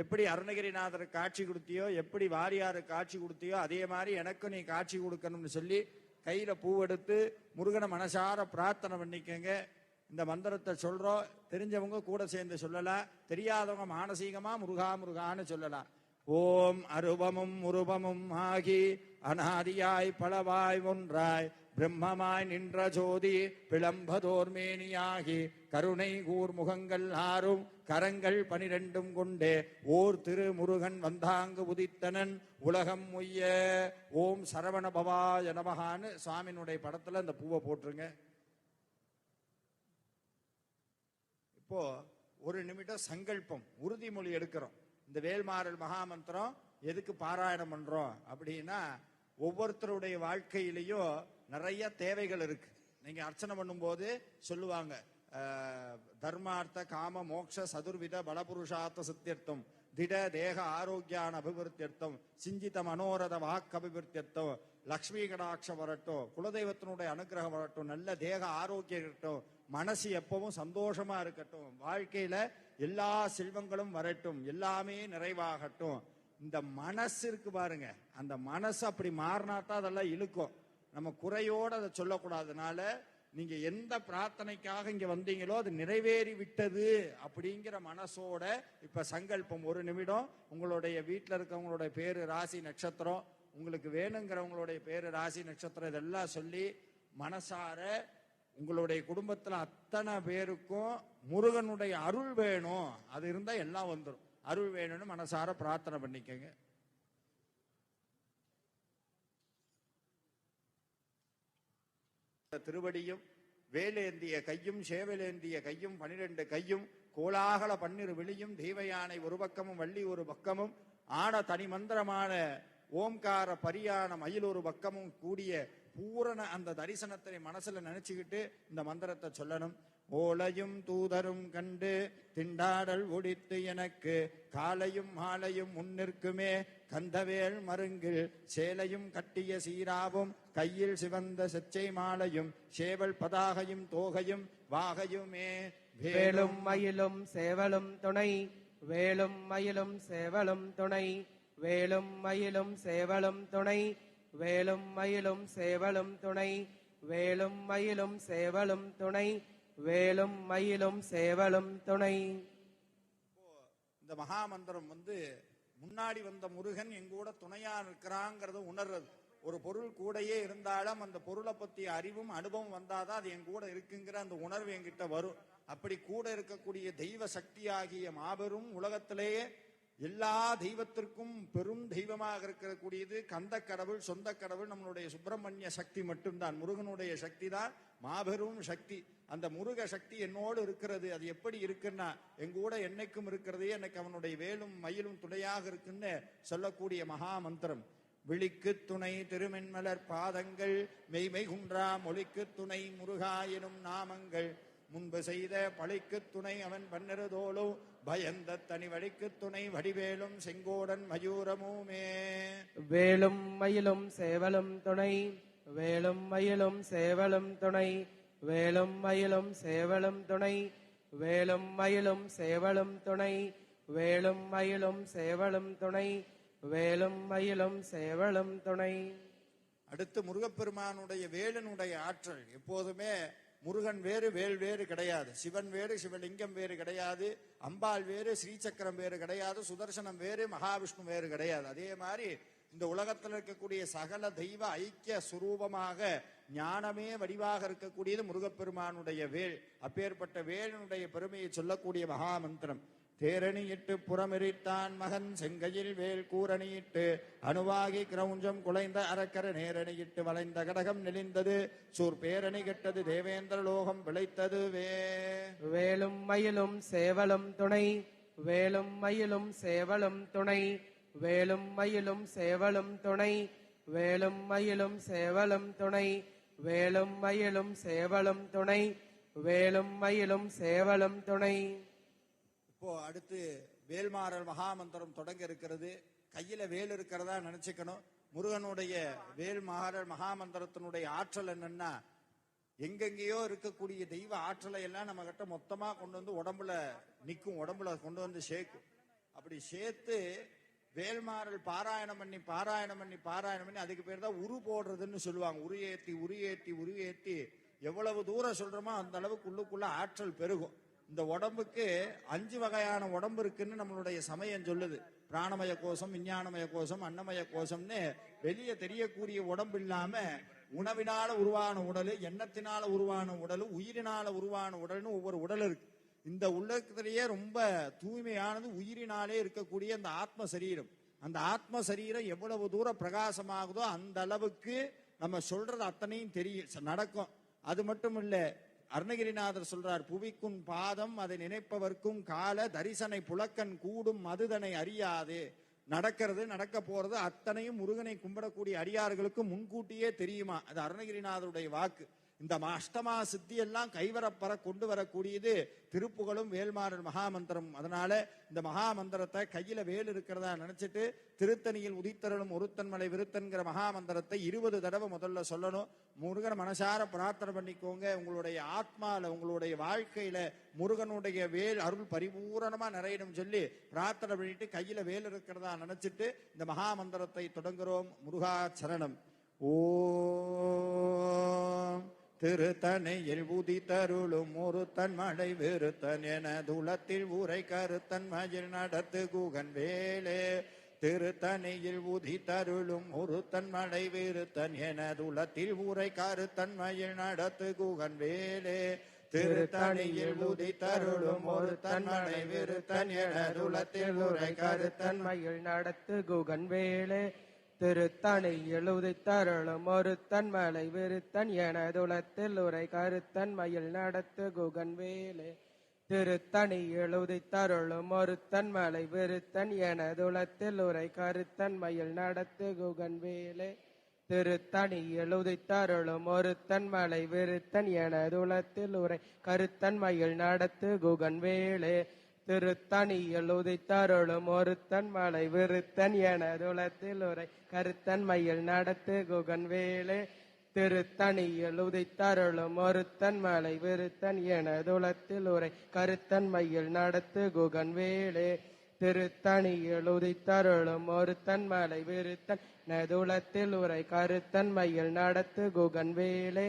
எப்படி அருணகிரிநாதர் காட்சி கொடுத்தியோ, எப்படி வாரியாரு காட்சி கொடுத்தியோ, அதே மாதிரி எனக்கும் நீ காட்சி கொடுக்கணும்னு சொல்லி கையில பூவெடுத்து முருகனை மனசார பிரார்த்தனை பண்ணிக்கங்க. இந்த மந்திரத்தை சொல்றோம், தெரிஞ்சவங்க கூட சேர்ந்து சொல்லலாம், தெரியாதவங்க மானசீகமா முருகா முருகான்னு சொல்லலாம். ஓம் அருபமும் உருபமும் ஆகி அநாதியாய் பலவாய் ஒன்றாய் பிரம்மமாய் நின்ற ஜோதி பிளம்பதோர்மேனியாகி கருணை கூர் முகங்கள் ஆறும் கரங்கள் 12 கொண்டே ஓர் திரு முருகன் வந்தாங்கு உதித்தனன் உலகம் உய்ய. ஓம் சரவண பவாய நமகான்னு சுவாமியினுடைய படத்துல இந்த பூவை போட்டுருங்க. இப்போ ஒரு நிமிடம் சங்கல்பம், உறுதிமொழி எடுக்கிறோம். இந்த வேல்மாறல் மகாமந்திரம் எதுக்கு பாராயணம் பண்றோம் அப்படின்னா, ஒவ்வொருத்தருடைய வாழ்க்கையிலையும் நிறைய தேவைகள் இருக்கு. நீங்க அர்ச்சனை பண்ணும்போது சொல்லுவாங்க, தர்மார்த்த காம மோக்ஷ சதுர்வித பலபுருஷார்த்த சித்தியர்த்தம் திட தேக ஆரோக்கியான அபிவிருத்தியர்த்தம் சிஞ்சித மனோரத வாக்கு அபிவிருத்தியர்த்தம் லக்ஷ்மி கடாட்ச வரட்டும், குலதெய்வத்தினுடைய அனுகிரகம் வரட்டும், நல்ல தேக ஆரோக்கியம் இருக்கட்டும், மனசு எப்பவும் சந்தோஷமா இருக்கட்டும், வாழ்க்கையில எல்லா செல்வங்களும் வரட்டும், எல்லாமே நிறைவாகட்டும். இந்த மனசு இருக்கு பாருங்க, அந்த மனசு அப்படி மாறினாத்தான் அதெல்லாம் இழுக்கும். நம்ம குறையோட அதை சொல்லக்கூடாதுனால, நீங்க எந்த பிரார்த்தனைக்காக இங்க வந்தீங்களோ அது நிறைவேறி விட்டது அப்படிங்கிற மனசோட இப்ப சங்கல்பம். ஒரு நிமிடம் உங்களுடைய வீட்டில் இருக்கவங்களுடைய பேரு ராசி நட்சத்திரம், உங்களுக்கு வேணுங்கிறவங்களுடைய பேரு ராசி நட்சத்திரம் இதெல்லாம் சொல்லி மனசார உங்களுடைய குடும்பத்துல அத்தனை பேருக்கும் முருகனுடைய அருள் வேணும், அது இருந்தா எல்லாம் வந்துடும். அருள் வேணும்னு மனசார பிரார்த்தனை பண்ணிக்கங்க. திருவடியும் வேலேந்திய கையும் சேவலேந்திய கையும் 12 கையும் கோலாகல 12 விழியும் தெய்வயானை ஒரு பக்கமும் வள்ளி ஒரு பக்கமும் ஆன தனி மந்திரமான ஓம்கார பரியான மயில் ஒரு பக்கமும் கூடிய பூரண அந்த தரிசனத்தை மனசுல நினைச்சுக்கிட்டு இந்த மந்திரத்தை சொல்லணும். ஓலையும் தூதரும் கண்டு திண்டாடல் ஒடித்து எனக்கு காலையும் மாலையும் முன்னிற்குமே கந்தவேல் மருங்கில் சேலையும் கட்டிய சீராவும் கையில் சிவந்த செச்சை மாலையும் சேவல் பதாகையும் தோகையும் வாகையுமே. வேலும் மயிலும் சேவலும் துணை, வேலும் மயிலும் சேவலும் துணை, வேலும் மயிலும் சேவலும் துணை, வேலும் மயிலும் சேவலும் துணை, வேலும் மயிலும் சேவலும் துணை, வேலும் மயிலும் சேவலும் துணை. இந்த மகாமந்திரம் முன்னாடி வந்த முருகன் எங்கூட துணையா இருக்கிறாங்கிறத உணர்றது. ஒரு பொருள் கூடையே இருந்தாலும் அந்த பொருளை பத்தி அறிவும் அனுபவம் வந்தாதான் அது என் கூட இருக்குங்கிற அந்த உணர்வு என்கிட்ட வரும். அப்படி கூட இருக்கக்கூடிய தெய்வ சக்தியாகிய மாபெரும் உலகத்திலேயே எல்லா தெய்வத்திற்கும் பெரும் தெய்வமாக இருக்கக்கூடியது கந்த கடவுள், சொந்த கடவுள் நம்மளுடைய சுப்பிரமணிய சக்தி மட்டும்தான். முருகனுடைய சக்தி தான் மாபெரும் சக்தி. அந்த முருக சக்தி என்னோடு இருக்கிறது. அது எப்படி இருக்குன்னா, எங்கூட என்னைக்கும் இருக்கிறது. எனக்கு அவனுடைய வேலும் மயிலும் துணையாக இருக்குன்னு சொல்லக்கூடிய மகா மந்திரம். விழிக்கு துணை திருமென்மலர் பாதங்கள் மெய்மை குன்றா மொழிக்கு துணை முருகா எனும் நாமங்கள் முன்பு செய்த பழிக்கு துணை அவன் பன்னிருதோளோ பயந்த தனி வழிக்கு துணை வடிவேலும் செங்கோடன் மயூரமுமே. வேலும் மயிலும் சேவலும் துணை, வேலும் மயிலும் சேவலும் துணை, வேலும் மயிலும் சேவலும் துணை, வேலும் மயிலும் சேவலும் துணை, வேலும் மயிலும் சேவலும் துணை, வேலும் மயிலும் சேவலும் துணை. அடுத்து முருகப்பெருமானுடைய வேலனுடைய ஆற்றல். எப்போதுமே முருகன் வேறு வேல் வேறு கிடையாது, சிவன் வேறு சிவலிங்கம் வேறு கிடையாது, அம்பாள் வேறு ஸ்ரீசக்கரம் வேறு கிடையாது, சுதர்சனம் வேறு மகாவிஷ்ணு வேறு கிடையாது. அதே மாதிரி இந்த உலகத்தில் இருக்கக்கூடிய சகல தெய்வ ஐக்கிய சுரூபமாக ஞானமே வடிவாக இருக்கக்கூடியது முருகப்பெருமானுடைய வேல். அப்பேற்பட்ட வேலனுடைய பெருமையை சொல்லக்கூடிய மகாமந்திரம். தேரணியிட்டு புறமெரித்தான் மகன் செங்கையில் வேல் கூரணியிட்டு அணுவாகி கிரௌஞ்சம் குலைந்த அரக்கர நேரணியிட்டு வளைந்த கடகம் நெளிந்தது சூர் பேரணி கெட்டது தேவேந்திர லோகம் விளைத்தது வேலும் மயிலும் சேவலும் துணை, வேலும் மயிலும் சேவலும் துணை, வேலும் மயிலும் சேவலும் துணை, வேலும் மயிலும் சேவலும் துணை, வேலும் மயிலும் சேவலும் துணை, வேலும் மயிலும் சேவலும் துணை. இப்போ அடுத்து வேல்மாறல் மகாமந்திரம் தொடங்க இருக்கிறது. கையில வேல் இருக்கிறதா நினைச்சுக்கணும். முருகனுடைய வேல்மாறல் மகாமந்திரத்தினுடைய ஆற்றல் என்னன்னா, எங்கெங்கேயோ இருக்கக்கூடிய தெய்வ ஆற்றலை எல்லாம் நம்ம கிட்ட மொத்தமா கொண்டு வந்து உடம்புல நிற்கும், உடம்புல கொண்டு வந்து சேர்க்கும். அப்படி சேர்த்து வேல்மாறல் பாராயணம் பண்ணி பாராயணம் பண்ணி பாராயணம் பண்ணி அதுக்கு பேர் தான் உரு போடுறதுன்னு சொல்லுவாங்க. உரு ஏத்தி எவ்வளவு தூரம் சொல்றோமோ அந்த அளவுக்கு உள்ளுக்குள்ள ஆற்றல் பெருகும். இந்த உடம்புக்கு 5 வகையான உடம்பு இருக்குன்னு நம்மளுடைய சமயம் சொல்லுது. பிராணமய கோஷம், விஞ்ஞானமய கோஷம், அன்னமய கோஷம்னு வெளியே தெரியக்கூடிய உடம்பு இல்லாம உணவினால உருவான உடல், எண்ணத்தினால உருவான உடல், உயிரினால உருவான உடல்னு ஒவ்வொரு உடல் இருக்கு. இந்த உலகத்திலேயே ரொம்ப தூய்மையானது உயிரினாலே இருக்கக்கூடிய அந்த ஆத்ம சரீரம். அந்த ஆத்ம சரீரம் எவ்வளவு தூரம் பிரகாசமாகுதோ அந்த அளவுக்கு நம்ம சொல்றது அத்தனையும் தெரியும், நடக்கும். அது மட்டும் இல்ல, அருணகிரிநாதர் சொல்றார், புவிக்கும் பாதம் அதை நினைப்பவர்க்கும் கால தரிசனை புலக்கன் கூடும் மதுதனை அறியாது. நடக்கிறது நடக்க போறது அத்தனையும் முருகனை கும்பிடக்கூடிய அடியார்களுக்கு முன்கூட்டியே தெரியுமா. அது அருணகிரிநாதருடைய வாக்கு. இந்த அஷ்டமா சித்தி எல்லாம் கைவரப்பற கொண்டு வரக்கூடியது திருப்புகழும் வேல்மாறல் மகாமந்திரம். அதனால இந்த மகாமந்திரத்தை கையில வேல் இருக்கிறதா நினைச்சிட்டு திருத்தணியில் உதித்தருளும் ஒருத்தன்மலை விருத்தன்கிற மகாமந்திரத்தை 20 தடவை முதல்ல சொல்லணும். முருகன் மனசார பிரார்த்தனை பண்ணிக்கோங்க. உங்களுடைய ஆத்மால, உங்களுடைய வாழ்க்கையில முருகனுடைய வேல் அருள் பரிபூரணமா நிறையணும் சொல்லி பிரார்த்தனை பண்ணிட்டு கையில வேல் இருக்கிறதா நினைச்சிட்டு இந்த மகாமந்திரத்தை தொடங்குறோம். முருகா சரணம். ஓம் திருத்தணையில் உதித்தருளும் ஒருத்தன் மழை விருத்தன் என துளத்தில் ஊரை கருத்தன் மயில் நடத்து குகன் வேலே. திருத்தணையில் உதித்தருளும் ஒருத்தன் மழை விருத்தன் என துளத்தில் ஊரை கருத்தன் மயில் நடத்து குகன் வேலே. திருத்தணியில் உதித்தருளும் ஒருத்தன் மழை விருத்தன் என துளத்தில் ஊரை கருத்தன் மயில் நடத்து குகன் வேலே. திருத்தணி எழுதித்தருளும் ஒருத்தன் மலை விருத்தன் எனதுலத்தில் உரை கருத்தன் மயில் நடத்து குகன் வேலே. திருத்தணி எழுதித்தருளும் ஒருத்தன் மலை விருத்தன் எனதுலத்தில் உரை கருத்தன் மயில் நடத்து குகன் வேலே. திருத்தணி எழுதித்தருளும் ஒருத்தன் மலை விருத்தன் எனதுலத்தில் உரை கருத்தன் மயில் நடத்து குகன் வேலே. திருத்தணி எழுதித்தருளும் ஒருத்தன் மலை விருத்தன் எனதுலத்தில் உரை கருத்தன் மயில் நடத்து குகன் வேலே. திருத்தணி எழுதித்தருளும் ஒருத்தன் மலை விருத்தன் எனதுலத்தில் உரை கருத்தன் மயில் நடத்து குகன் வேலே. திருத்தணி எழுதித்தருளும் ஒருத்தன் மலை விருத்தன் எனதுலத்தில் உரை கருத்தன் மயில் நடத்து குகன் வேலே.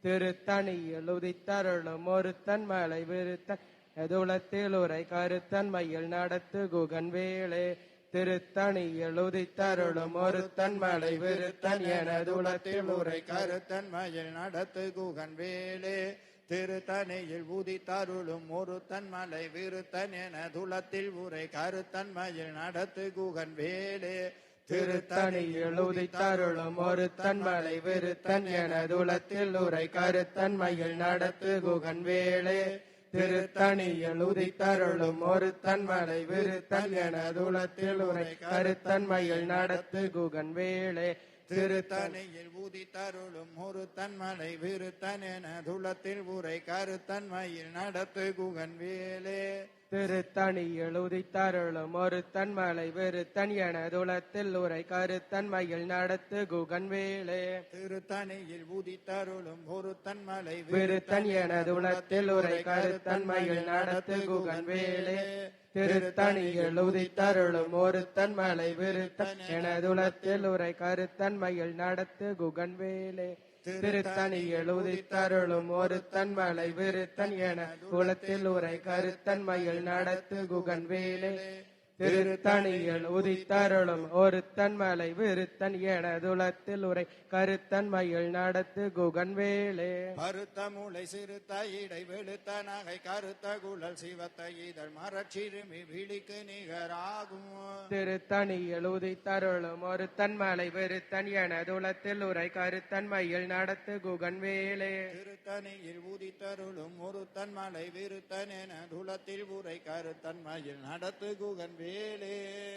திருத்தணி எழுதித்தருளும் ஒருத்தன் மலை விருத்தன் எதுலத்தில் உரை கருத்தன் மயில் நடத்து குகன் வேலே. திருத்தணி எழுதித்தருளும் ஒருத்தன் மலை விருத்தன் எனதுலத்தில் உரை கருத்தன் மயில் நடத்து குகன் வேலே. திருத்தணியில் உதித்தருளும் ஒருத்தன் மலை விருத்தன் எனதுலத்தில் உரை கருத்தன் மயில் நடத்து குகன் வேலே. திருத்தணி எழுதித்தருளும் ஒருத்தன் மலை விருத்தன் எனதுலத்தில் உரை கருத்தன் மயில் நடத்து குகன் வேலே. திருத்தணி எழுதித்தருளும் ஒருத்தன் மலை விருத்தன் எனதுலத்தில் உரை கருத்தன் மயில் நடத்து குகன் வேலே. திருத்தணியில் உதித்தருளும் ஒருத்தன் மலை விருத்தன் எனதுலத்தில் உரை கருத்தன் மயில் நடத்து குகன் வேலே. திருத்தணி எழுதித்தருளும் ஒருத்தன் மலை விருத்தன் எனதுலத்தில் உரை கருத்தன் மயில் நடத்து குகன் வேலே. திருத்தணியில் உதித்தருளும் ஒருத்தன் மலை விருத்தன் எனதுலத்தில் உரை கருத்தன் மயில் நடத்து குகன் வேலே. திருத்தணி எழுதித்தருளும் ஒருத்தன் மலை விருத்தன் எனதுலத்தில் உரை கருத்தன் மயில் நடத்து குகன் வேலே. திருத்தணி எழுதித்தருளும் ஒருத்தன் மலை விருத்தன் என குலத்தில் உரை கருத்தன் மயில் நடத்து குகன் வேலே. திருத்தணி எழுதித்தருளும் ஒருத்தன் மலை விருத்தன் எனதுலத்தில் உரை கருத்தன் மயில் நடத்து குகன் வேலே. கருத்த மூளை சிறுத்த இடை வெளுத்த நகை கருத்த குழல் சிவத்த இதழ் மரச்சிறுமி விழிக்கு நிகராகும். திருத்தணி எழுதித்தருளும் ஒருத்தன் மலை விருத்தன் எனதுலத்தில் உரை கருத்தன் மயில் நடத்து குகன் வேலே. திருத்தணியில் உதித்தருளும் ஒருத்தன் மலை விருத்தன் என துலத்தில் உரை கருத்தன் மயில் நடத்து குகன் வேலே.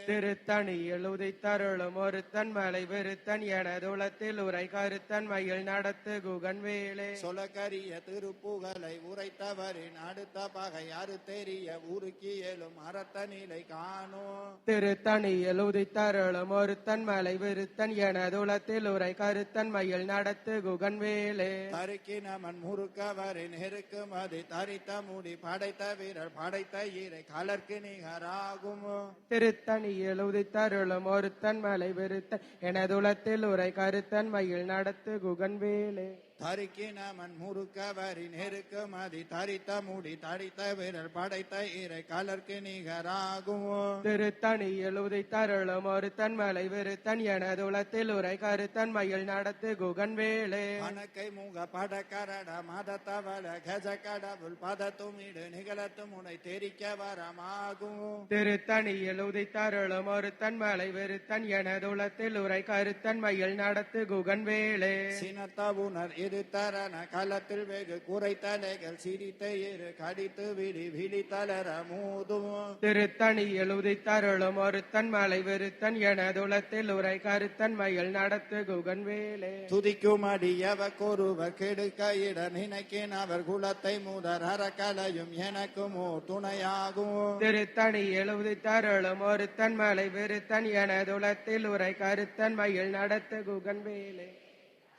திருத்தணி எழுதித்தருளும் ஒருத்தன் மலை விருத்தன் எனதுலத்தில் உரை கருத்தன் மயில் நடத்து குகன் வேலே. சொலக்கரிய திருப்புகழை உரைத்தவரின் அடுத்த பகை அறுத்தெறிய உருக்கி எழும் அரத்த நிலை காணும். திருத்தணி எழுதித்தருளும் ஒருத்தன் மலை விருத்தன் எனதுலத்தில் உரை கருத்தன் மயில் நடத்து குகன் வேலே. தருக்கினமன் முறுக்கவரின் நெருக்கு மதி தரித்த முடி படைத்த வீரர் படைத்த ஈரை கலர்க்கு நிகராகும். திருத்தணி எழுதித்தருளும் ஒருத்தன் மலை வெறுத்தன் எனதுளத்தில் உரை கருத்தன் மயில் நடத்து குகன் வேலே தரிக்கின மண் முறுக்க வரி நெருக்க மதி தரித்த முடி தடித்த விரல் படைத்த இறை கலர்க்கு நிகராகும் திருத்தணி எழுதித்தருளும் ஒருத்தன் மலை வெறுத்தன் எனதுளத்தில் உரை கருத்தன் மயில் நடத்து குகன் வேலே கணக்கை முக படக்கரட மத தவள கஜ கடவுள் பதத்துமிடு நிகழத்து முனை தெரிக்க வரமாகும் திருத்தணி எழுதித்தருளும் ஒருத்தன் மலை வெறுத்தன் எனதுளத்தில் உரை கருத்தன் மயில் நடத்து குகன் வேலே சினத்தவுணர் இருத்தரன களத்தில் வெகு குறைத்தலைகள் சிரித்த இரு கடித்து விழி விழித்தளர மூதும் திருத்தணி எழுதித்தருளும் ஒருத்தன் மலை வெறுத்தன் எனதுளத்தில் உரை கருத்தன் மயில் நடத்து குகன் வேலே துதிக்கும் அடியவ கொருவ கெடுக்க இட நினைக்கின் அவர் குலத்தை முதர் அறக்கலையும் எனக்கும் ஓர் துணையாகும் திருத்தணி எழுதித்தருளும் ஒருத்தன் மலை வெறுத்தன் எனதுளத்தில் உரை கருத்தன் மயில் நடத்து குகன் வேலே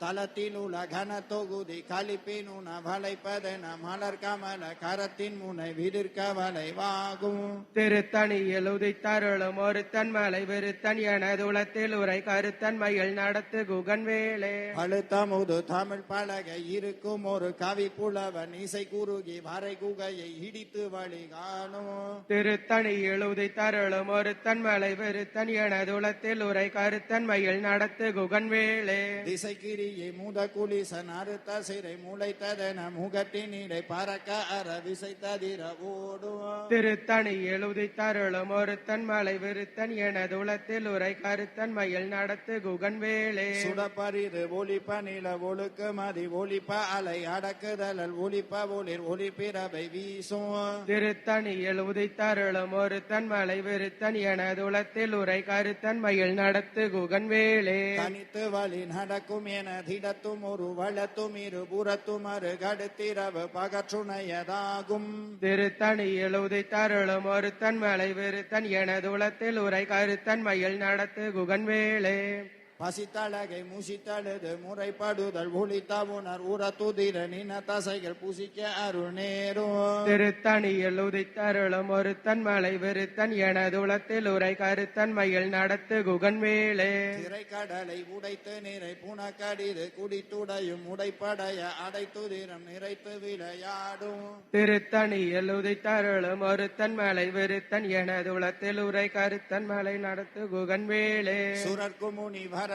தலத்தில் உள்ள கன தொகுதி கலிப்பினுன வளைப்பதென மலர் கமல கரத்தின் முனை விதிர்க்க வளைவாகும் திருத்தணி எழுதித்தருளும் ஒருத்தன் மலை வெறுத்தன் எனதுளத்தில் உரை கருத்தன் மயில் நடத்து குகன் வேலே அழுத்தமுது தமிழ் பலகை இருக்கும் ஒரு கவி புலவன் இசை குறுகி வரை குகையை இடித்து வழி காணும் திருத்தணி எழுதித்தருளும் ஒருத்தன் மலை வெறுத்தன் எனதுளத்தில் உரை கருத்தன் மயில் நடத்து குகன் வேலே திசைக்கிரி மூத குலிசன் அறுத்த சிறை முளைத்ததென முகத்தின் இடை பறக்க அற விசைத்ததிர ஓடும் திருத்தணி எழுதித்தருளும் ஒருத்தன் மலை வெறுத்தன் எனதுளத்தில் உரை கருத்தன் மயில் நடத்து குகன் வேலே சுடப்பரிது ஒலிப்ப நில ஒழுக்கு மதி ஒலிப்ப அலை அடக்குதல் ஒலிப்ப ஒளிர் ஒலிப்பிரபை வீசும் திருத்தணி எழுதித்தருளும் ஒருத்தன் மலை வெறுத்தன் எனதுளத்தில் உரை கருத்தன் மயில் நடத்து குகன் வேலே தனித்து வழி நடக்கும் என திடத்தும் ஒரு வளத்தும் இரு புறத்தும் அரு கடுத்திரவு பகற்றுணையதாகும் திருத்தணி எழுதித்தருளும் ஒருத்தன் மலை வெறுத்தன் எனதுளத்தில் உரை கருத்தன் மயில் நடத்து குகன் வேலே பசித்தழகை முசித்தழுது முறைப்படுதல் ஒளித்தவுணர் உரத்துதிர நின தசைகள் புசிக்க அருள் நேரும் திருத்தணி எழுதித்தருளும் ஒருத்தன் மலை வெறுத்தன் எனதுளத்தில் உரை கருத்தன் மயில் நடத்து குகன் வேலே திரைக்கடலை உடைத்து நிறை புனக்கடிது குடித்துடையும் உடைப்படைய அடைத்துதிரம் நிறைத்து விளையாடும் திருத்தணி எழுதித்தருளும் ஒருத்தன் மலை வெறுத்தன் எனதுளத்தில் உரை கருத்தன் மலை நடத்து குகன் வேலே சுரர்க்கும் முனி வரர்க்குமாக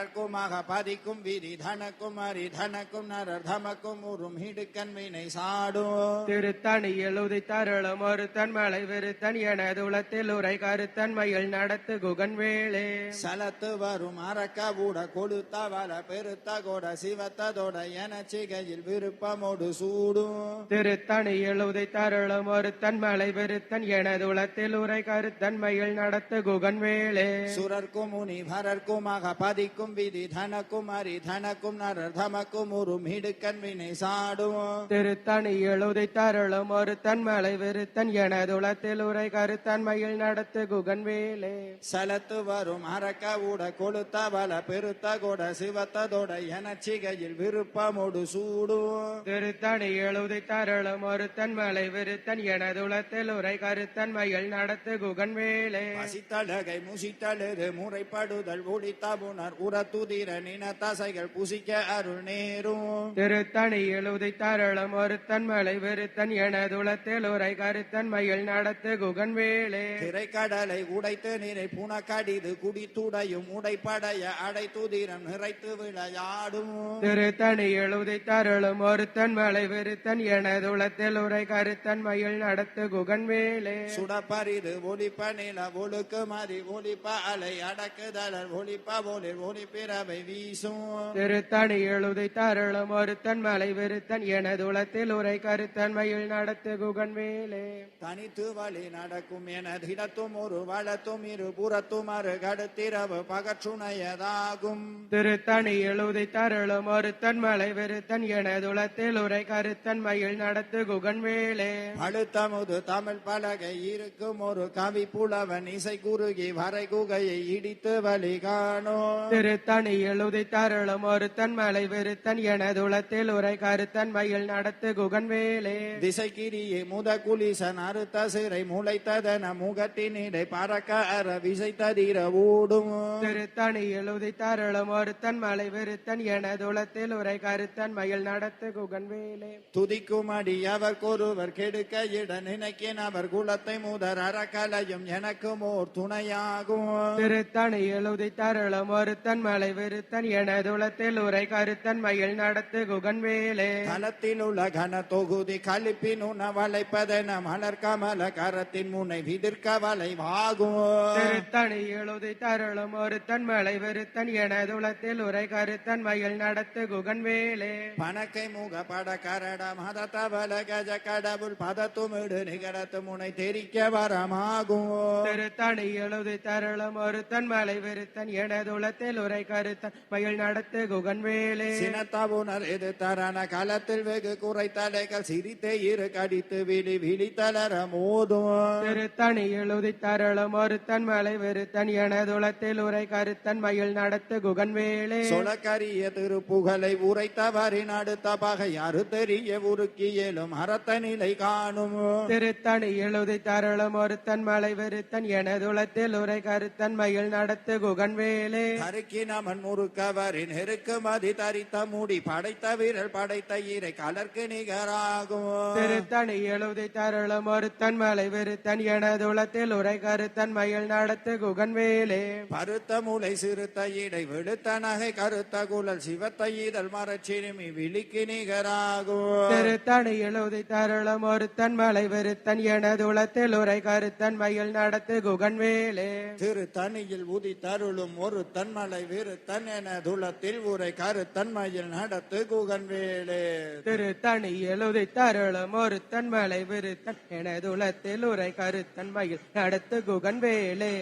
பதிக்கும் விதி தனக்கும் அரி தனக்கும் நரர் தமக்கும் உறும் ஹிடுக்கன் வினை சாடும் திருத்தணி எழுதித்தருளும் ஒருத்தன் மலை வெறுத்தன் எனதுளத்தில் உரை கருத்தன் மயில் நடத்து குகன் வேலே சலத்து வரும் அரக்க ஊட கொளுத்த வல பெருத்த கொட சிவத்ததோட என சிகையில் விருப்பமோடு சூடும் திருத்தணி எழுதித்தருளும் ஒருத்தன் மலை வெறுத்தன் எனதுளத்தில் உரை கருத்தன் மயில் நடத்து குகன் வேலே சுரர்க்கும் முனி வரர்க்குமாக பதிக்கும் விதி தனக்கும் அரி தனக்கும் நரர் தமக்கும் உறும் ஹிடுக்கன் வினை சாடும் திருத்தணி எழுதித்தருளும் ஒருத்தன் மலை வெறுத்தன் எனதுளத்தில் உரை கருத்தன் மயில் நடத்து குகன் வேலே சலத்து வரும் அரக்க ஊட கொளுத்த வல பெருத்த கொட சிவத்ததோட என சிகையில் விருப்பமோடு சூடும் திருத்தணி எழுதித்தருளும் ஒருத்தன் மலை வெறுத்தன் எனதுளத்தில் உரை கருத்தன் மயில் நடத்து குகன் வேலே பசித்தழகை முசித்தழுது முறைப்படுதல் ஒளித்தவுணர் உரத்துதிர நின தசைகள் புசிக்க அருள் நேரும் திருத்தணி எழுதித்தருளும் ஒருத்தன் மலை வெறுத்தன் எனதுளத்தில் உரை கருத்தன் மயில் நடத்து குகன் வேலே திரைக்கடலை உடைத்து நிறை புனக்கடிது குடித்துடையும் உடைப்படைய அடைத்துதிரம் நிறைத்து விளையாடும் திருத்தணி எழுதித்தருளும் ஒருத்தன் மலை வெறுத்தன் எனதுளத்தில் உரை கருத்தன் மயில் நடத்து குகன் வேலே சுடப்பரிது ஒலிப்ப நில ஒழுக்கு மதி ஒலிப்ப அலை அடக்குதல் ஒலிப்ப ஒளிர் ஒலிப்பிரவை வீசும் திருத்தணி எழுதித்தருளும் ஒருத்தன் மலை வெறுத்தன் எனதுளத்தில் உரை கருத்தன் மயில் நடத்து குகன் வேலே தனித்து வழி நடக்கும் என திடத்தும் ஒரு வளத்தும் இரு புறத்தும் அரு கடுத்திரவு பகற்றுணையதாகும் திருத்தணி எழுதித்தருளும் ஒருத்தன் மலை வெறுத்தன் எனதுளத்தில் உரை கருத்தன் மயில் நடத்து குகன் வேலே அழுத்தமுது தமிழ் பலகை இருக்கும் ஒரு கவி புலவன் இசை குறுகி வரை குகையை இடித்து வழி காணும் திருத்தணி எழுதித்தருளும் ஒருத்தன் மலை விருத்தன் எனதுளத்தில் உரை கருத்தன் மயில் நடத்து குகன்வேலே திசைக்கிரியே முத குலிசன் அறுத்த சிறை முளைத்ததன முகட்டினிடை பறக்க அற விசைத்ததிர ஓடும் திருத்தணி எழுதித்தருளும் ஒருத்தன் மலை விருத்தன் எனதுளத்தில் உரை கருத்தன் மயில் நடத்து குகன்வேலே துதிக்கும் அடி அவர்கொருவர் கெடுக்க இட நினைக்கின் அவர் குலத்தை முதர் அறக்கலையும் எனக்கும் ஓர் துணையாகும் திருத்தணி எழுதித்தருளும் ஒருத்தன் மலை விருத்தன் எனதுளத்தில் உரை கருத்தன் மயில் நடத்து குகன்வேலே தலத்தில் உள்ள கன தொகுதி கழிப்பின் உண வளைப்பதென மலர் கமல கரத்தின் முனை விதிர்க்க வளைவாகும் திருத்தணி எழுதித்தருளும் ஒருத்தன் மலை விருத்தன் எனதுளத்தில் உரை கருத்தன் மயில் நடத்து குகன்வேலே பணக்கை முக பட கரட மத தவல கஜ கடவுள் பதத்துமிடு நிகரத்து முனை தெரிக்க வரமாகும் திருத்தணி எழுதித்தருளும் ஒருத்தன் மலை விருத்தன் எனதுளத்தில் உரை கருத்தன் மயில் நடத்து குகன்வேலே சினத்தவுணர் எது தரண களத்தில் வெகு குறைத்தலைகள் சிரித்தே இரு கடித்து விழி விழித்தளர மோதும் திருத்தணி எழுதித்தருளும் ஒருத்தன் மலை விருத்தன் எனதுளத்தில் உரை கருத்தன் மயில் நடத்து குகன்வேலே சொலக்கரிய திருப்புகழை உரைத்தவரின் அடுத்த பகை அறுத்தெறிய உருக்கியலும் அறத்த நிலை காணும் திருத்தணி எழுதித்தருளும் ஒருத்தன் மலை விருத்தன் எனதுளத்தில் உரை கருத்தன் மயில் நடத்து குகன்வேலே கருக்கினமன் முறுக்கவரின் நெருக்கு மதி தரித்த மூடி படைத்த வீரல் படைத்த ஈரை கலர்க்கு நிகராகும் திருத்தணி எழுதித்தருளும் ஒருத்தன் மலை விருத்தன் எனதுளத்தில் உரை கருத்தன் மயில் நடத்து குகன்வேலே பருத்த மூளை சிறுத்த இடை வெளுத்த நகை கருத்த குழல் சிவத்த ஈதல் மரச்சிறுமி விழிக்கு நிகராகும் திருத்தணி எழுதித்தருளும் ஒருத்தன் மலை விருத்தன் எனதுளத்தில் உரை கருத்தன் மயில் நடத்து குகன்வேலே திருத்தணியில் உதித்தருளும் ஒரு தன்மலை விருத்தன் என துளத்தில் உரை கருத்தன்மையில் நடத்து குகன்வேலே திருத்தணி எழுதித்தருளும் ஒருத்தன் மலை விருத்தன் எனதுளத்தில் உரை கருத்தன் மயில் நடத்து குகன்வேலே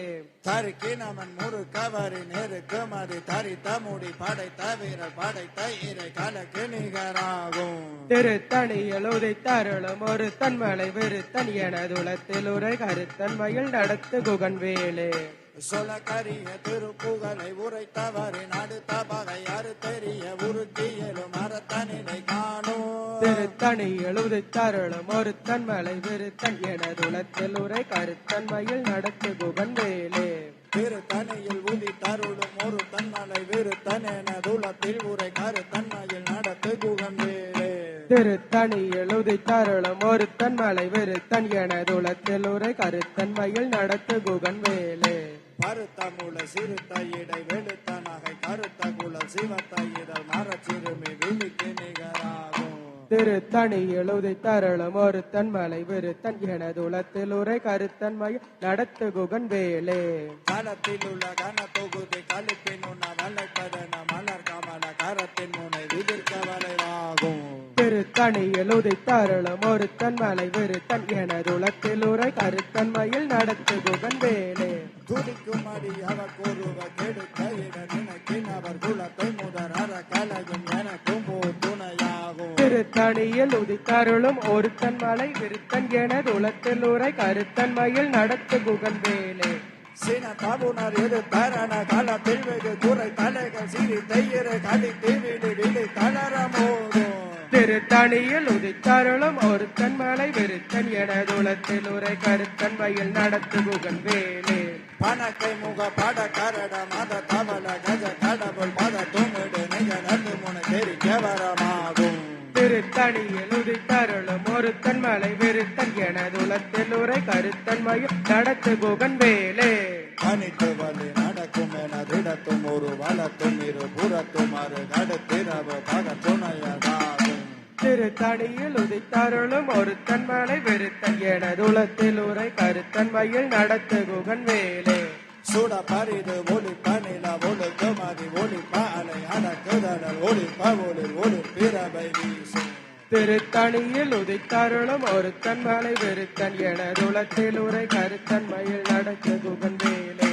தருக்கி நமன் முறுக்கவரி நெருக்கு மதி தரித்த முடி படைத்த வீரர் படைத்த இறை கலக்கு நிகராகும் திருத்தணி எழுதித்தருளும் ஒருத்தன் மலை விருத்தன் எனதுளத்தில் உரை கருத்தன் மயில் நடத்து குகன்வேலே சொலக்கரிய திருப்புகழை உரைத்தவரின் அடுத்த பகை அறுத்தெறிய உருக்கியலும் அறத்தனிலை காணும் திருத்தணி எழுதித்தருளும் ஒருத்தன் மலை விருத்தன் எனதுளத்தில் உரை கருத்தன் மயில் நடத்து குகன்வேலே திருத்தணியில் உதித்தருளும் ஒரு தன்மலை விருத்தன் என துளத்தில் உரை கருத்தன்மையில் நடத்து குகன்வேலே திருத்தணி எழுதித்தருளும் ஒருத்தன் மலை விருத்தன் எனதுளத்தில் உரை கருத்தன் மயில் நடத்து குகன்வேலே பருத்த மூளை சிறுத்த இடை வெளுத்த நகை கருத்த குழல் சிவத்த இதழ் மரச்சிறுமி விழிக்கு நிகராகும் திருத்தணி எழுதித்தருளும் ஒருத்தன் மலை விருத்தன் எனதுளத்தில் உரை கருத்தன் மயில் நடத்து குகன்வேலே களத்தில் உள்ள கன தொகுதி கழிப்பின் உண்ண வளைப்பதன மலர் கமல கரத்தின் முனை விதிர்க்க வளைவாகும் திருத்தணி எழுதித்தருளும் ஒருத்தன் மலை விருத்தன் எனதுளத்தில் உரை கருத்தன் மயில் நடத்து குகன்வேலே துதிக்கும் அடி அவர் கூறுவ கெடுக்க இட நினைக்கின் அவர் குலத்தை முதர் அறக்கலையும் எனக்கும் ஓர் துணையாகும் திருத்தணியில் உதித்தருளும் ஒருத்தன் மலை விருத்தன் எனதுளத்தில் உரை கருத்தன் மயில் நடத்து குகன்வேலே சின தவுணர் எது தரண களத்தில் வெகு குறை தலைகள் சிறி தையிறு கழித்து விழி விழி தளர மோதும் திருத்தணியில் உதித்தருளும் ஒருத்தன் மலை விருத்தன் எனதுளத்தில் உரை கருத்தன் மயில் நடத்து குகன்வேலே பணக்கை முக பட கரட மத தவல கஜ கடவுள் பத துமிடு நிகழ்ந்து முனை தெரிக்க வரமாகும் திருத்தணியில் உதித்தருளும் ஒருத்தன் மலை விருத்தன் எனதுளத்தில் உரை கருத்தன் மயில் நடத்து குகன்வேலே பனிட்டு வலி நடக்கும் என திடத்தும் ஒரு வளத்தும் இரு புறத்தும் அரு கடுத்திரவு பக துணையதாகும் திருத்தணியில் உதித்தருளும் ஒருத்தன் மலை விருத்தன் எனதுளத்தில் உரை கருத்தன் மயில் நடத்து குகன்வேலே சுட பரிது ஒளி பனில ஒழுக்கு மதி ஒளி பாலை அடக்குதடல் ஒளி பவுளி ஒளி பிறவை வீசும் திருத்தணியில் உதித்தருளும் ஒருத்தன் மலை விருத்தன் எனதுளத்தில் உரை கருத்தன் மயில் நடத்து குகன்வேலே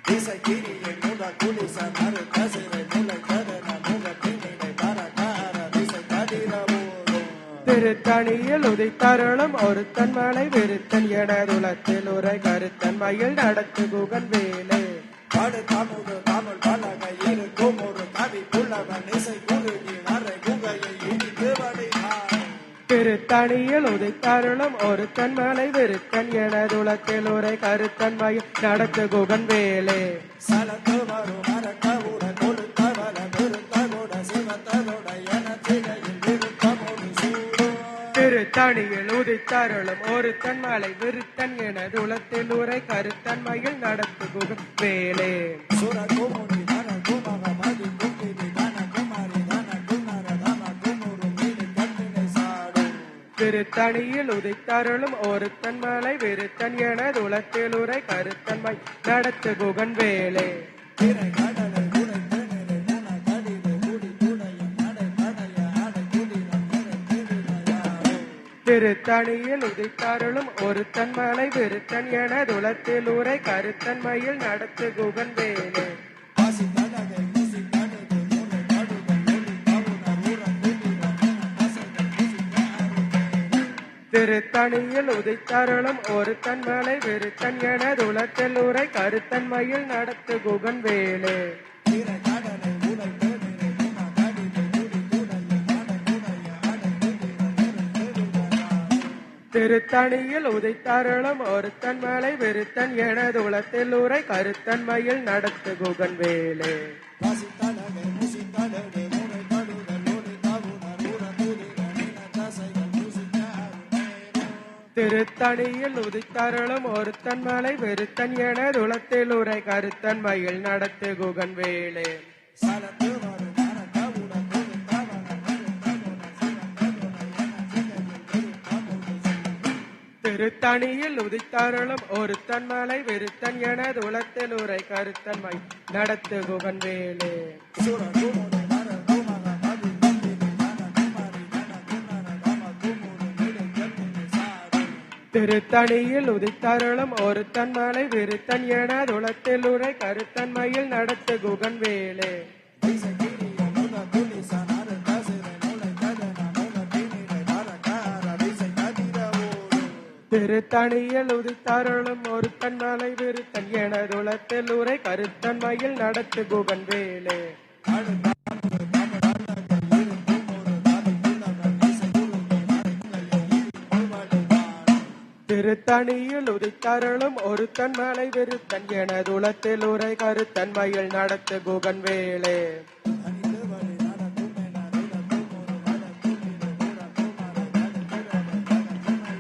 திசை கிரியை முத குலிச மறு கசிரை முளை கதன முகத்தினிடை பரகார திசை கதிரவோடும் திருத்தணியில் உதித்தருளும் ஒருத்தன் மலை விருத்தன் எனதுளத்தில் உரை கருத்தன் மயில் நடத்து குகன்வேலே படு தமுது தமிழ் பலகை இருக்கும் திருத்தணியில் உதித்தருளும் ஒருத்தன் மலை விருத்தன் எனதுளத்தில் உரை கருத்தன் மயில் நடத்து குகன் வேலே சலத்து வரும் அரக்கவுட கொடுத்தவள பெருத்தகுட சிவத்தகுட என சிலையில் விருத்தமோடு சூடும் திருத்தணியில் உதித்தருளும் ஒருத்தன் மலை விருத்தன் எனதுளத்தில் உரை கருத்தன் மயில் நடத்து குகன் வேலே சுரகுமுனி தன குமக மதி கும்பிதி தன குமாரி தன குமர தம குமுரு மீது கட்டினை சாடும் திருத்தணியில் உதித்தருளும் ஒருத்தன் மலை விருத்தன் எனதுளத்தில் உரை கருத்தன் மயில் நடத்து குகன் வேலே திரை கடலை உடை திணறு முன கடிது குடி துடையும் நடை தடைய அடை குடினம் நிறை திரிமையாடும் திருத்தணியில் உதித்தருளும் ஒருத்தன் மலை விருத்தன் எனதுளத்தில் உரை கருத்தன் மயில் நடத்து குகன் வேலே பாசி தடகை முசி கடுகு முனை கடுகள் ஒளி கவுனர் உரம் திரிரம் என கசைகள் முசிக்க அருகே திருத்தணியில் உதித்தருளும் ஒருத்தன் மலை விருத்தன் எனதுளத்தில் உரை கருத்தன் மயில் நடத்து குகன் வேலே திரை கடலை உடை திணறு முன கடிது குடி துடையும் நடை உடைய அடை குடினம் நிறை திரிமையாடும் திருத்தணியில் உதித்தருளும் ஒருத்தன் மலை விருத்தன் எனதுளத்தில் உரை கருத்தன் மயில் நடத்து குகன் வேலே பாசி தடகை முசி கடுகு முனை கடுகள் ஒளி கவுனர் உரம் திரிரம் என கசைகள் முசிக்க அருகே திருத்தணியில் உதித்தருளும் ஒருத்தன் மலை விருத்தன் எனதுளத்தில் உரை கருத்தன் மயில் நடத்து குகன் வேலே சலத்து வரும் அரக்கவுட கொடுத்தவள பெருத்தகுட சிவத்தகுட என சிலையில் விருத்தமோடு சூடும் திருத்தணியில் உதித்தருளும் ஒருத்தன் மலை விருத்தன் எனதுளத்தில் உரை கருத்தன் மயில் நடத்து குகன் வேலே சுரகுமுனி நர குமக மதி கும்பிதி தன குமாரி தன குமர தம குமுரு மீது கட்டினை சாடும் திருத்தணியில் உதித்தருளும் ஒருத்தன் மலை விருத்தன் எனதுளத்தில் உரை கருத்தன் மயில் நடத்து குகன் வேலே விசகிரிய முத புலிச நர கசிரை முளை கதன முக திணிரை வரகார விசை கதிர ஓடும் திருத்தணியில் உதித்தருளும் ஒருத்தன் மலை விருத்தன் எனதுளத்தில் உரை கருத்தன் மயில் நடத்து குகன் வேலே அடுத்தாந்து தமிழ் அல்லகை இருக்கும் ஒரு தலை புலவன் இசை குழுங்கி மறைக்கையை இடி முழுவடை வாடும் திருத்தணியில் உதித்தருளும் ஒருத்தன் மலை விருத்தன் எனதுளத்தில் உரை கருத்தன் மயில் நடத்து குகன் வேலே அணிந்து வழி நடக்குமே நருட குமுறு வட குமிரு உர குமர நடுகிழமை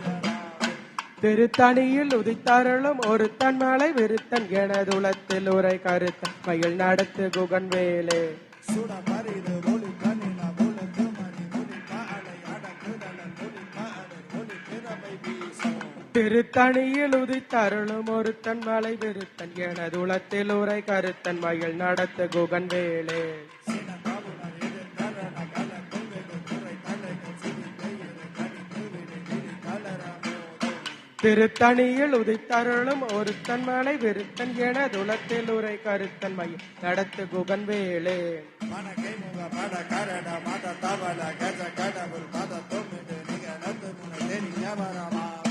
ஜகத்துமையராகும் திருத்தணியில் உதித்தருளும் ஒருத்தன் மலை விருத்தன் எனதுளத்தில் உரை கருத்தன் மயில் நடத்து குகன் வேலே சுட பரிது ஒளி கனின ஒழுக்கு மணி ஒளிக்க அலை அடக்குதலன் ஒளிக்க அலை ஒளி திறமை வீசும் திருத்தணியில் உதித்தருளும் ஒருத்தன் மலை விருத்தன் எனதுளத்தில் உரை கருத்தன் மயில் நடத்து குகன் வேலே சினகவுணர் எதிர்கரண பல கொள்கைகள் குறை தலைகள் சிரிக்கையிரு கடித்து விடு விரி கலர மோதும் திருத்தணியில் உதித்தருளும் ஒருத்தன் மலை விருத்தன் எனதுளத்தில் உரை கருத்தன் மயில் நடத்து குகன் வேலே மனக்கை முக பட கரட மத தவள கஜ கடவுள் பத தொமிடு நிகழத்து முனை தெரியவரமாகும்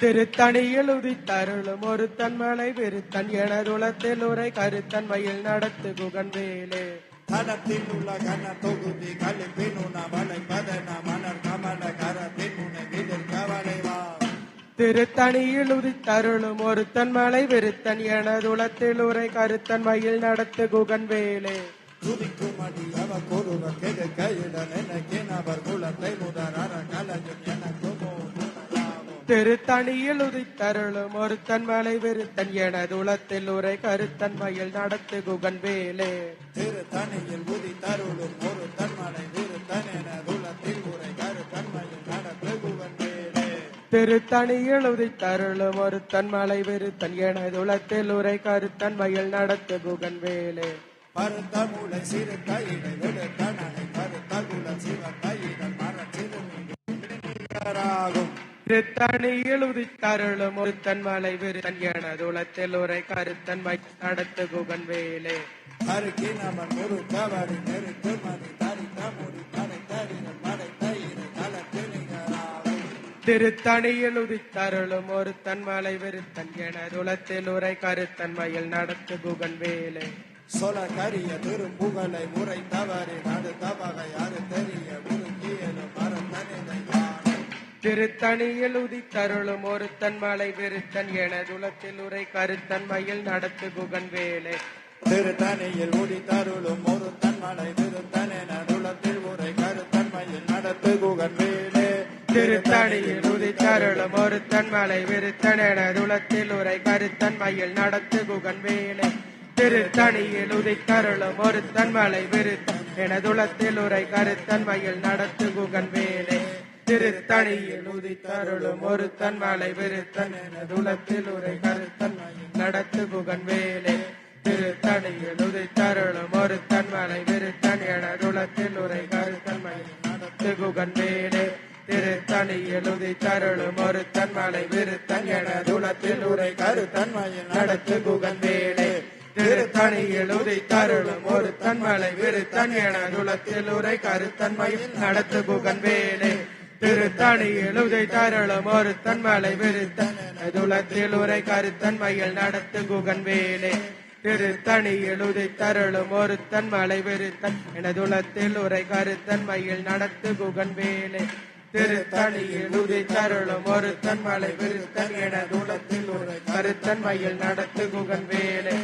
திருத்தணியில் உதித்தருளும் ஒருத்தன் மலை விருத்தன் எனதுளத்தில் உரை கருத்தன் மயில் நடத்து குகன் வேலே தடத்தில் உள்ள கன தொகுதி கலிப்பினுன வலை பதன மலர் கமல கரத்தின் முனை விதிர் கவலை வா திருத்தணியில் உதித்தருளும் ஒருத்தன் மலை விருத்தன் எனதுளத்தில் உரை கருத்தன் மயில் நடத்து குகன் வேலே துதிக்கும் அடி அவ கொருவ கெடு கையுடன் எனக்கெனவர் குலத்தை முதர் அற கலையும் எனக்கு திருத்தணியில் உதித்தருளும் ஒருத்தன் மலை விருத்தன் எனதுளத்தில் உரை கருத்தன் மயில் நடத்து குகன் வேலே திருத்தணியில் உதித்தருளும் ஒரு தன்மலை விருத்தன் என குலத்தில் உரை கருத்தன்மையில் நடத்து குவன் வேலே திருத்தணியில் உதித்தருளும் ஒருத்தன் மலை விருத்தன் எனதுளத்தில் உரை கருத்தன் மயில் நடத்து குகன் வேலே பருத்த மூளை சிறு கையிடை விடுத்தனனை கருத்த குல சிவ கையிடல் மர சிறுமிகராகும் திருத்தணியில் உதித்தருளும் ஒருத்தன் மலை விருத்தன் எனதுளத்தில் உரை கருத்தன் மயில் நடத்து குகன் வேலே அருக்கினவன் ஒரு தவறி நெருக்கு மதி தரித்த முடி படை தரிகள் படை தயிரை கலத்தினிகராகும் திருத்தணியில் உதித்தருளும் ஒருத்தன் மலை விருத்தன் எனதுளத்தில் உரை கருத்தன் மயில் நடத்து குகன் வேலே சொல கரிய திரும்புகளை முறை தவறி நடு தவகை அது தெரிய உருக்கியலும் மரத்தனிலை திருத்தணியில் உதித்தருளும் ஒருத்தன் மலை விருத்தன் எனதுலத்தில் உரை கருத்தன் மயில் நடத்து குகன் வேலை திருத்தணியில் உதித்தருளும் ஒருத்தன் மலை விருத்தன் எனதுலத்தில் உரை கருத்தன் மயில் நடத்து குகன் வேலை திருத்தணியில் உதித்தருளும் ஒருத்தன் மலை விருத்தன் எனதுலத்தில் உரை கருத்தன் மயில் நடத்து குகன் வேலை திருத்தணியில் உதித்தருளும் ஒருத்தன் மலை விருத்தன் எனதுலத்தில் உரை கருத்தன் மயில் நடத்து குகன் வேலை திருத்தணியில் உதித்தருளும் ஒருத்தன் மலை விருத்தன் எனதுலத்தில் உரை கருத்தன் நடத்து குகன் வேலை திருத்தணியில் உதித்தருளும் ஒருத்தன் மலை விருத்தன் எனதுலத்தில் உரை கருத்தன் மயில் நடத்து குகன் வேலை திருத்தணியில் உதித்தருளும் ஒருத்தன் மலை விருத்தன் எனதுலத்தில் உரை கருத்தன் மயில் நடத்து குகன் வேலை திருத்தணியில் உதித்தருளும் ஒருத்தன் மலை விருத்தன் எனதுலத்தில் உரை கருத்தன் மயில் நடத்து குகன் வேலை திருத்தணியில் உதித்தருளும் ஒருத்தன் மலை விருத்தன் எனதுலத்தில் உரை கருத்தன் மயில் நடத்து குகன் வேலை திருத்தணியில் உதித்தருளும் ஒருத்தன் மலை விருத்தன் எனதுலத்தில் உரை கருத்தன் மயில் நடத்து குகன் வேலை திருத்தணியில் உதித்தருளும் ஒருத்தன் மலை விருத்தன் எனதுலத்தில் உரை கருத்தன் மயில் நடத்து குகன் வேலை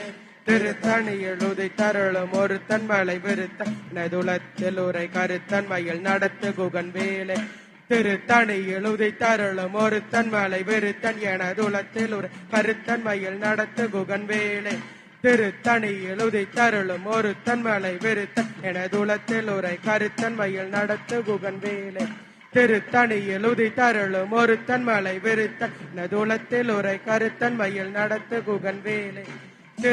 திருத்தணியில் உதித்தருளும் ஒருத்தன் மலை விருத்தன் எனதுலத்தில் உரை கருத்தன் மயில் நடத்து குகன் வேலை திருத்தணியில் உதித்தருளும் ஒருத்தன் மலை விருத்தன் எனதுலத்தில் உரை கருத்தன் மயில் நடத்து குகன் வேலை திருத்தணியில் உதித்தருளும் ஒருத்தன் மலை விருத்தன் எனதுலத்தில் உரை கருத்தன் மயில் நடத்து குகன் வேலை திருத்தணியில் உதித்தருளும் ஒருத்தன் மலை விருத்தன் எனதுலத்தில் உரை கருத்தன் மயில் நடத்து குகன் வேலை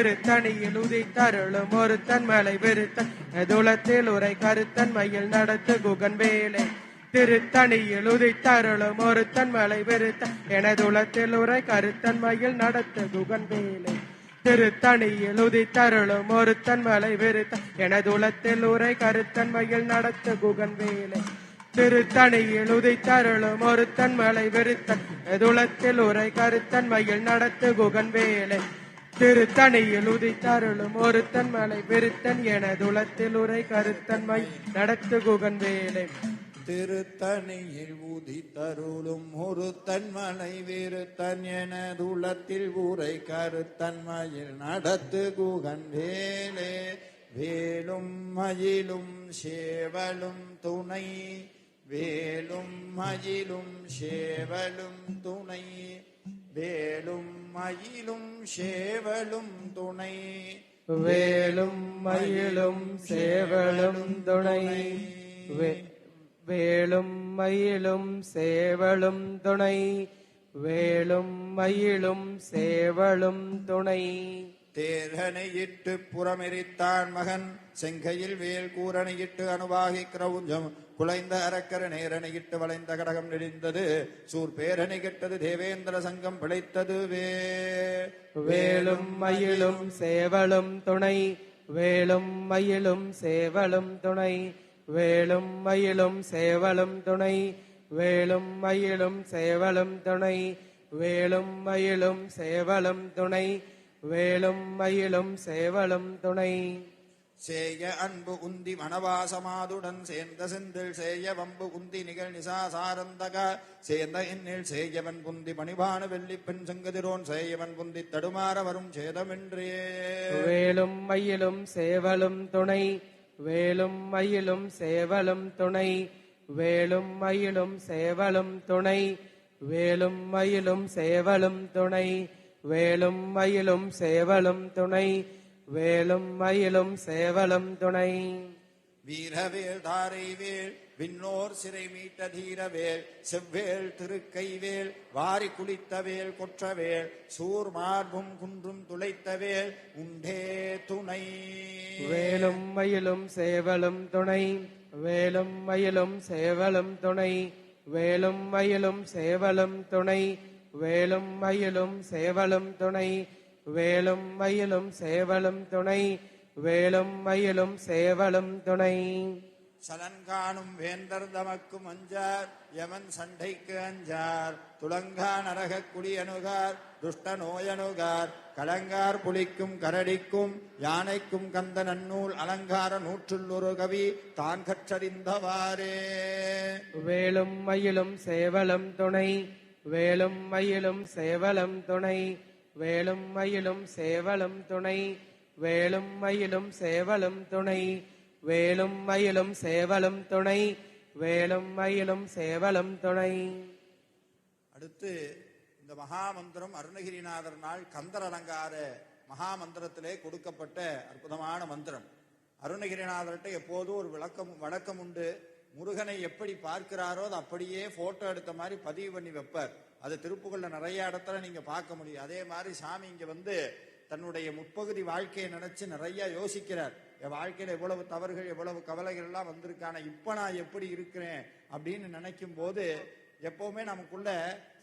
திருத்தணியில் உதித்தருளும் ஒருத்தன் மலை விருத்தன் எனதுலத்தில் உரை கருத்தன் மயில் நடத்து குகன் வேலை திருத்தணியில் உதித்தருளும் ஒருத்தன் மலை விருத்தன் எனதுலத்தில் உரை கருத்தன் மயில் நடத்து குகன் வேலை திருத்தணியில் உதித்தருளும் ஒருத்தன் மலை விருத்தன் எனதுலத்தில் உரை கருத்தன் மயில் நடத்து குகன் வேலை திருத்தணியில் உதித்தருளும் ஒருத்தன் மலை விருத்தன் எனதுலத்தில் உரை கருத்தன் மயில் நடத்து குகன் வேலை திருத்தணியில் உதித்தருளும் ஒருத்தன் மலை விருத்தன் எனதுலத்தில் உரை கருத்தன் மயில் நடத்து குகன் வேலை திருத்தணியில் உதித்தருளும் ஒருத்தன் மலை விருத்தன் எனதுலத்தில் உரை கருத்தன் மயில் நடத்து குகன் வேலை வேலும் மயிலும் சேவலும் துணை வேலும் மயிலும் சேவலும் துணை வேலும் மயிலும் சேவலும் துணை வேலும் மயிலும் சேவலும் துணை வேலும் மயிலும் சேவலும் துணை வேலும் மயிலும் சேவலும் துணை தேரணையிட்டு புறமெரித்தான் மகன் செங்கையில் வேல் கூரணையிட்டு அனுபாகி கிரௌஞ்சம் குலைந்த அரக்கர நேரணையிட்டு வளைந்த கடகம் நெடிந்தது சூர் பேரணை கெட்டது தேவேந்திர சங்கம் பிழைத்தது வேலும் மயிலும் சேவலும் துணை வேலும் மயிலும் சேவலும் துணை வேலும் மயிலும் சேவலும் துணை வேலும் மயிலும் சேவலும் துணை வேலும் மயிலும் சேவலும் துணை வேலும் மயிலும் சேவலும் துணை சேய அன்பு உந்தி மணவாசமாதுடன் சேர்ந்த செந்தில் சேய வம்பு உந்தி நிகழ் நிசாசாரந்தக சேர்ந்த எண்ணில் சேயவன் புந்தி மணிபானு வெள்ளி பெண் செங்கதிரோன் சேயவன் புந்தி தடுமாற வரும் சேதமின்றே வேலும் மயிலும் சேவலும் துணை வேலும் மயிலும் சேவலும் துணை வேலும் மயிலும் சேவலும் துணை வேலும் மயிலும் சேவலும் துணை வேலும் மயிலும் சேவலும் துணை வேலும் மயிலும் சேவலும் துணை வீரவேல் தாரைவேல் விண்ணோர் சிறை மீட்ட தீரவேல் செவ்வேல் திருக்கைவேல் வாரி குளித்தவேல் கொற்றவேல் சூர் மார்பும் குன்றும் துளைத்தவேல் உண்டே துணை வேலும் மயிலும் சேவலும் துணை வேலும் மயிலும் சேவலும் துணை வேலும் மயிலும் சேவலும் துணை வேலும் மயிலும் சேவலும் துணை வேலும் மயிலும் சேவலும் துணை வேலும் மயிலும் சேவலும் துணை சலன்காணும் வேந்தர் தமக்கும் அஞ்சார் யமன் சண்டைக்கு அஞ்சார் துளங்கா நரக குடி அணுகார் துஷ்ட நோயணுகார் கலங்கார் புலிக்கும் கரடிக்கும் யானைக்கும் கந்த நன்னூல் அலங்கார நூற்றுள்ளொரு கவி தான் கற்றறிந்தவாறே. வேலும் மயிலும் சேவலும் துணை வேலும் மயிலும் சேவலும் துணை வேலும் மயிலும் சேவலும் துணை வேலும் மயிலும் சேவலும் துணை வேலும் மயிலும் சேவலும் துணை வேலும் மயிலும் சேவலும் துணை. அடுத்து இந்த மகாமந்திரம் அருணகிரிநாதர் நாள் கந்தர் அலங்கார மகாமந்திரத்திலே கொடுக்கப்பட்ட அற்புதமான மந்திரம். அருணகிரிநாதர்கிட்ட எப்போதும் ஒரு வழக்கம் உண்டு. முருகனை எப்படி பார்க்கிறாரோ அது அப்படியே போட்டோ எடுத்த மாதிரி பதிவு பண்ணி வைப்பார். அது திருப்புகள்ல நிறைய இடத்துல நீங்க பார்க்க முடியும். அதே மாதிரி சாமி இங்க வந்து தன்னுடைய முற்பகுதி வாழ்க்கையை நினைச்சு நிறைய யோசிக்கிறார். என் வாழ்க்கையில எவ்வளவு தவறுகள் எவ்வளவு கவலைகள் எல்லாம் வந்திருக்கான, இப்ப நான் எப்படி இருக்கிறேன் அப்படின்னு நினைக்கும் போது எப்பவுமே நமக்குள்ள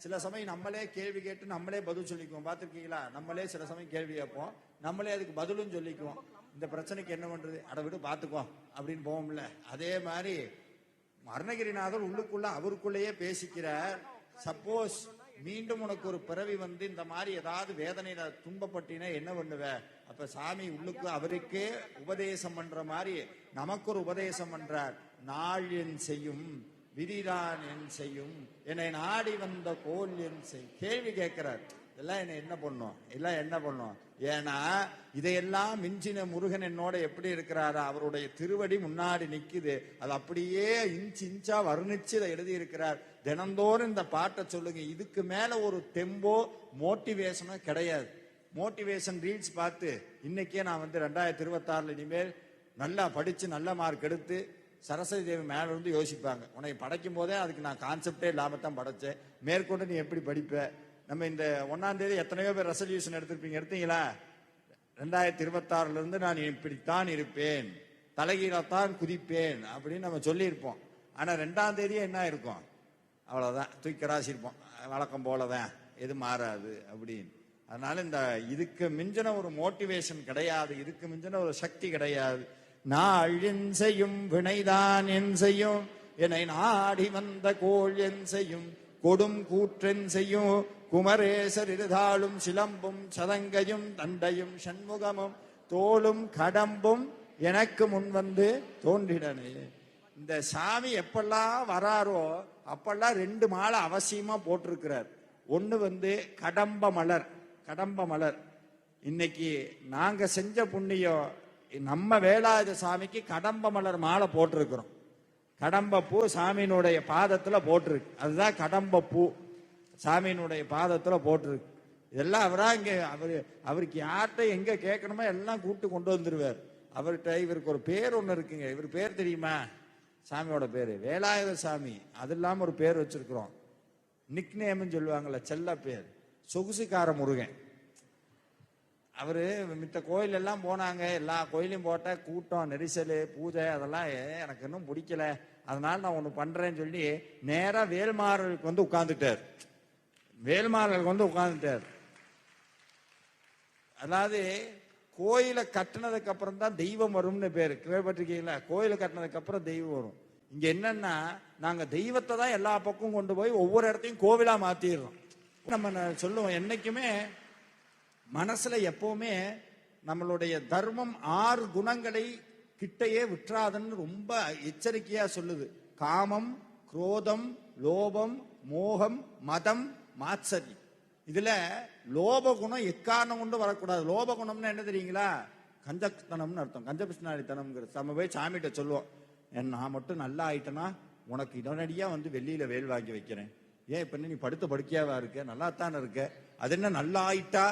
சில சமயம் நம்மளே கேள்வி கேட்டு நம்மளே பதில் சொல்லிக்குவோம். பார்த்துருக்கீங்களா? நம்மளே சில சமயம் கேள்வி கேட்போம், நம்மளே அதுக்கு பதிலும் சொல்லிக்குவோம். இந்த பிரச்சனைக்கு என்ன பண்றது, அட விட்டு பாத்துக்குவோம் அப்படின்னு போவோம்ல. அதே மாதிரி அருணகிரிநாதர் உள்ளுக்குள்ள அவருக்குள்ளேயே பேசிக்கிறார். சப்போஸ் மீண்டும் உனக்கு ஒரு பிறவி வந்து இந்த மாதிரி ஏதாவது வேதனையில துன்பப்பட்டினா என்ன பண்ணுவ? அப்ப சாமி உள்ளுக்கு அவருக்கே உபதேசம் பண்ற மாதிரி நமக்கு ஒரு உபதேசம் பண்றார். நாள் என் செய்யும் விதிதான் என் செய்யும் என்னை நாடி வந்த கோல் என் செய். கேள்வி கேட்கிறார். இதெல்லாம் என்ன என்ன பண்ணும், எல்லாம் என்ன பண்ணும்? ஏன்னா இதையெல்லாம் மிஞ்சின முருகன் என்னோட எப்படி இருக்கிறாரா, அவருடைய திருவடி முன்னாடி நிக்குது. அது அப்படியே இன்ச்சா வர்ணிச்சு இதை எழுதி இருக்கிறார். தினந்தோறும் இந்த பாட்டை சொல்லுங்க. இதுக்கு மேல ஒரு தெம்போ மோட்டிவேஷனோ கிடையாது. மோட்டிவேஷன் ரீல்ஸ் பார்த்து இன்னைக்கே நான் வந்து 2026 இனிமேல் நல்லா படிச்சு நல்ல மார்க் எடுத்து சரஸ்வதி தேவி மேல இருந்து யோசிப்பாங்க. உன்னை படைக்கும் போதே அதுக்கு நான் கான்செப்டே இல்லாம தான் படைச்சேன், மேற்கொண்டு நீ எப்படி படிப்ப? நம்ம இந்த 1ஆம் தேதி எத்தனையோ பேர் ரெசல்யூஷன் எடுத்திருப்பீங்க, எடுத்தீங்களா? 2026 இருந்து நான் இப்படித்தான் இருப்பேன், தலைகீழத்தான் குதிப்பேன் அப்படின்னு நம்ம சொல்லியிருப்போம். ஆனா 2ஆம் தேதியே என்ன இருக்கும்? அவ்வளவுதான், தூக்கி ராசிருப்போம், வழக்கம் போலதான், எது மாறாது அப்படின்னு. அதனால இந்த இதுக்கு மிஞ்சின ஒரு மோட்டிவேஷன் கிடையாது, இதுக்கு மிஞ்சின ஒரு சக்தி கிடையாது. நாள் என் செய்யும் வினைதான் என் செய்யும் என்னை நாடி வந்த கோள் என் செய்யும் கொடும் கூற்றென் செய்யும் குமரேசர் இருதாளும் சிலம்பும் சதங்கையும் தண்டையும் சண்முகமும் தோளும் கடம்பும் எனக்கு முன் வந்து தோன்றிடனே. இந்த சாமி எப்பெல்லாம் வராரோ அப்பெல்லாம் 2 மாலை அவசியமா போட்டிருக்கிறார். ஒண்ணு வந்து கடம்ப மலர். கடம்ப மலர் இன்னைக்கு நாங்க செஞ்ச புண்ணியம், நம்ம வேலாயுத சாமிக்கு கடம்ப மலர் மாலை போட்டிருக்கிறோம். கடம்ப பூ சாமியினுடைய பாதத்துல போட்டிருக்கு. அதுதான் கடம்ப பூ சாமியினுடைய பாதத்துல போட்டிருக்கு. இதெல்லாம் அவரா இங்க அவருக்கு யார்கிட்ட எங்க கேட்கணுமோ எல்லாம் கூட்டு கொண்டு வந்துருவார். அவர்கிட்ட இவருக்கு ஒரு பேர் ஒண்ணு இருக்குங்க. இவர் பேர் தெரியுமா? சாமியோட பேரு வேலாயுத சாமி. அது இல்லாம ஒரு பேர் வச்சிருக்கிறோம், நிக் நேம்னு சொல்லுவாங்கல்ல, செல்ல பேர், சொகுசுக்கார முருகன். அவரு மித்த கோயில் எல்லாம் போனாங்க, எல்லா கோயிலையும் போட்ட கூட்டம் நெரிசல் பூஜை அதெல்லாம் எனக்கு இன்னும் பிடிக்கல, அதனால நான் ஒண்ணு பண்றேன்னு சொல்லி நேரா வேல்மாறலுக்கு வந்து உட்கார்ந்துட்டார். வேல்மாறலுக்கு வந்து உட்கார்ந்துட்டார். அதாவது கோயிலை கட்டினதுக்கு அப்புறம் தான் தெய்வம் வரும்னு பேரு, கேள்விப்பட்டிருக்கீங்களா? கோயிலை கட்டினதுக்கு அப்புறம் தெய்வம் வரும். இங்க என்னன்னா நாங்க தெய்வத்தை தான் எல்லா பக்கம் கொண்டு போய் ஒவ்வொரு இடத்தையும் கோவிலா மாத்திடுறோம். நம்ம சொல்லுவோம் என்னைக்குமே மனசுல எப்பவுமே நம்மளுடைய தர்மம் 6 குணங்களை கிட்டையே விட்டுறாதுன்னு ரொம்ப எச்சரிக்கையா சொல்லுது. காமம், குரோதம், லோபம், மோகம், மதம், மாத்சரியம். இதுல லோப குணம் எக்காரணம் கொண்டு வரக்கூடாது. லோப குணம்னு என்ன தெரியுங்களா? கஞ்சத்தனம்னு அர்த்தம், கஞ்ச பிஸ்னாரித்தனம்ங்கிறது. நம்ம போய் சாமிகிட்ட சொல்லுவோம், நான் மட்டும் நல்லா ஆயிட்டேன்னா உனக்கு உடனடியா வந்து வெள்ளியில வேல் வாங்கி வைக்கிறேன். ஏன் இப்ப நீ படுத்த படுக்கையாவா இருக்க, நல்லா தானே இருக்க, அது என்ன நல்லா ஆயிட்டா?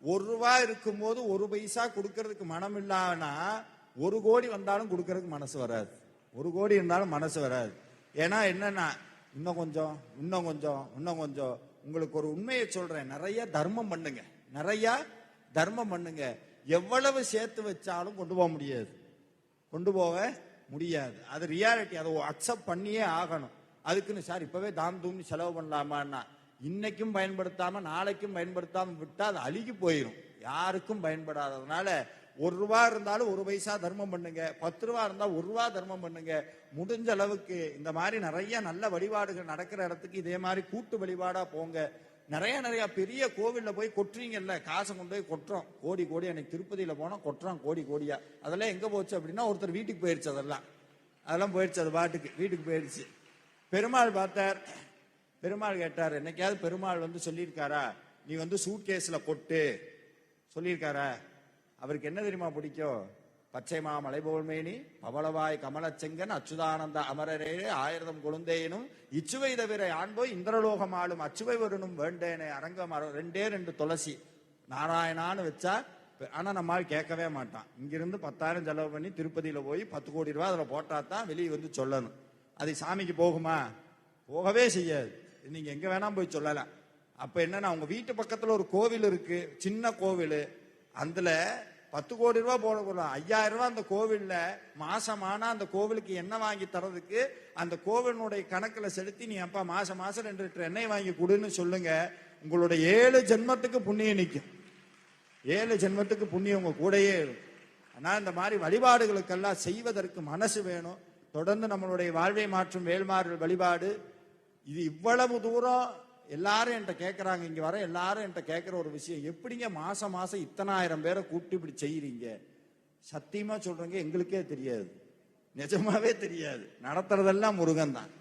1 ரூபா இருக்கும் போது 1 பைசா கொடுக்கறதுக்கு மனம் இல்லாமனா 1 கோடி வந்தாலும் கொடுக்கறதுக்கு மனசு வராது. 1 கோடி இருந்தாலும் மனசு வராது. ஏன்னா என்னன்னா இன்னும் கொஞ்சம் இன்னும் கொஞ்சம் இன்னும் கொஞ்சம். உங்களுக்கு ஒரு உண்மையை சொல்றேன், நிறைய தர்மம் பண்ணுங்க, நிறைய தர்மம் பண்ணுங்க. எவ்வளவு சேர்த்து வச்சாலும் கொண்டு போக முடியாது, கொண்டு போக முடியாது. அது ரியாலிட்டி, அதை அக்செப்ட் பண்ணியே ஆகணும். அதுக்குன்னு சார் இப்பவே தாம் தூம்னு செலவு பண்ணலாமான்னா இன்னைக்கும் பயன்படுத்தாம நாளைக்கும் பயன்படுத்தாம விட்டா அது அழுகி போயிடும், யாருக்கும் பயன்படாததுனால 1 ரூபா இருந்தாலும் 1 பைசா தர்மம் பண்ணுங்க, 10 ரூபா இருந்தா 1 ரூபா தர்மம் பண்ணுங்க. முடிஞ்ச அளவுக்கு இந்த மாதிரி நிறைய நல்ல வழிபாடுகள் நடக்கிற இடத்துக்கு இதே மாதிரி கூட்டு வழிபாடா போங்க. நிறைய பெரிய கோவில்ல போய் கொட்டுறீங்கல்ல, காசை கொண்டு போய் கொட்டுறோம் கோடி கோடி. அன்னைக்கு திருப்பதியில போனா கொட்டுறோம் கோடி கோடியா. அதெல்லாம் எங்க போச்சு அப்படின்னா ஒருத்தர் வீட்டுக்கு போயிருச்சு. அதெல்லாம் போயிடுச்சு, அது பாட்டுக்கு வீட்டுக்கு போயிடுச்சு. பெருமாள் பார்த்தார். பெருமாள் கேட்டார், என்னைக்காவது பெருமாள் வந்து சொல்லியிருக்காரா நீ வந்து சூட்கேஸ்ல கொட்டு சொல்லியிருக்காரா? அவருக்கு என்ன தெரியுமா பிடிக்கும்? பச்சை மாமலை போல்மேனி பவளவாய் கமலச்செங்கன் அச்சுதானந்த அமரரே ஆயிரதம் கொழுந்தேனும் இச்சுவை தவிர ஆண்போய் இந்திரலோகம் ஆளும் அச்சுவை வருணும் வேண்டேனே அரங்கம் 2 துளசி நாராயணான்னு வச்சா. ஆனா நம்மால் கேட்கவே மாட்டான். இங்கிருந்து 10,000 செலவு பண்ணி திருப்பதியில போய் 10 கோடி ரூபாய் அதுல போட்டா தான் வெளியே வந்து சொல்லணும். அது சாமிக்கு போகுமா? போகவே செய்யாது. நீங்க எங்க வேணாம் போய் சொல்லலாம். அப்ப என்னன்னா உங்க வீட்டு பக்கத்துல ஒரு கோவில் இருக்கு, சின்ன கோவில், அதுல 10 கோடி ரூபாய் போடக்கூடாது. 5,000 ரூபாய் அந்த கோவில்ல மாசமானா அந்த கோவிலுக்கு எண்ணெய் வாங்கி தரதுக்கு அந்த கோவிலுடைய கணக்குல செலுத்தி நீ அப்பா மாசம் 2 லிட்டர் எண்ணெய் வாங்கி கொடுன்னு சொல்லுங்க. உங்களுடைய 7 ஜென்மத்துக்கு புண்ணியம் நிற்கும். 7 ஜென்மத்துக்கு புண்ணியம் உங்க கூடயே இருக்கும். ஆனா இந்த மாதிரி வழிபாடுகளுக்கெல்லாம் செய்வதற்கு மனசு வேணும். தொடர்ந்து நம்மளுடைய வாழ்வை மாற்றும் வேல்மாறல் வழிபாடு இது இவ்வளவு தூரம் எல்லாரும் என்கிட்ட கேட்கறாங்க. இங்க வர எல்லாரும் என்கிட்ட கேட்கிற ஒரு விஷயம், எப்படிங்க மாசம் இத்தனாயிரம் பேரை கூப்பிட்டு இப்படி செய்யறீங்க? சத்தியமா சொல்றீங்க, எங்களுக்கே தெரியாது, நிஜமாவே தெரியாது. நடத்துறதெல்லாம் முருகன் தான்,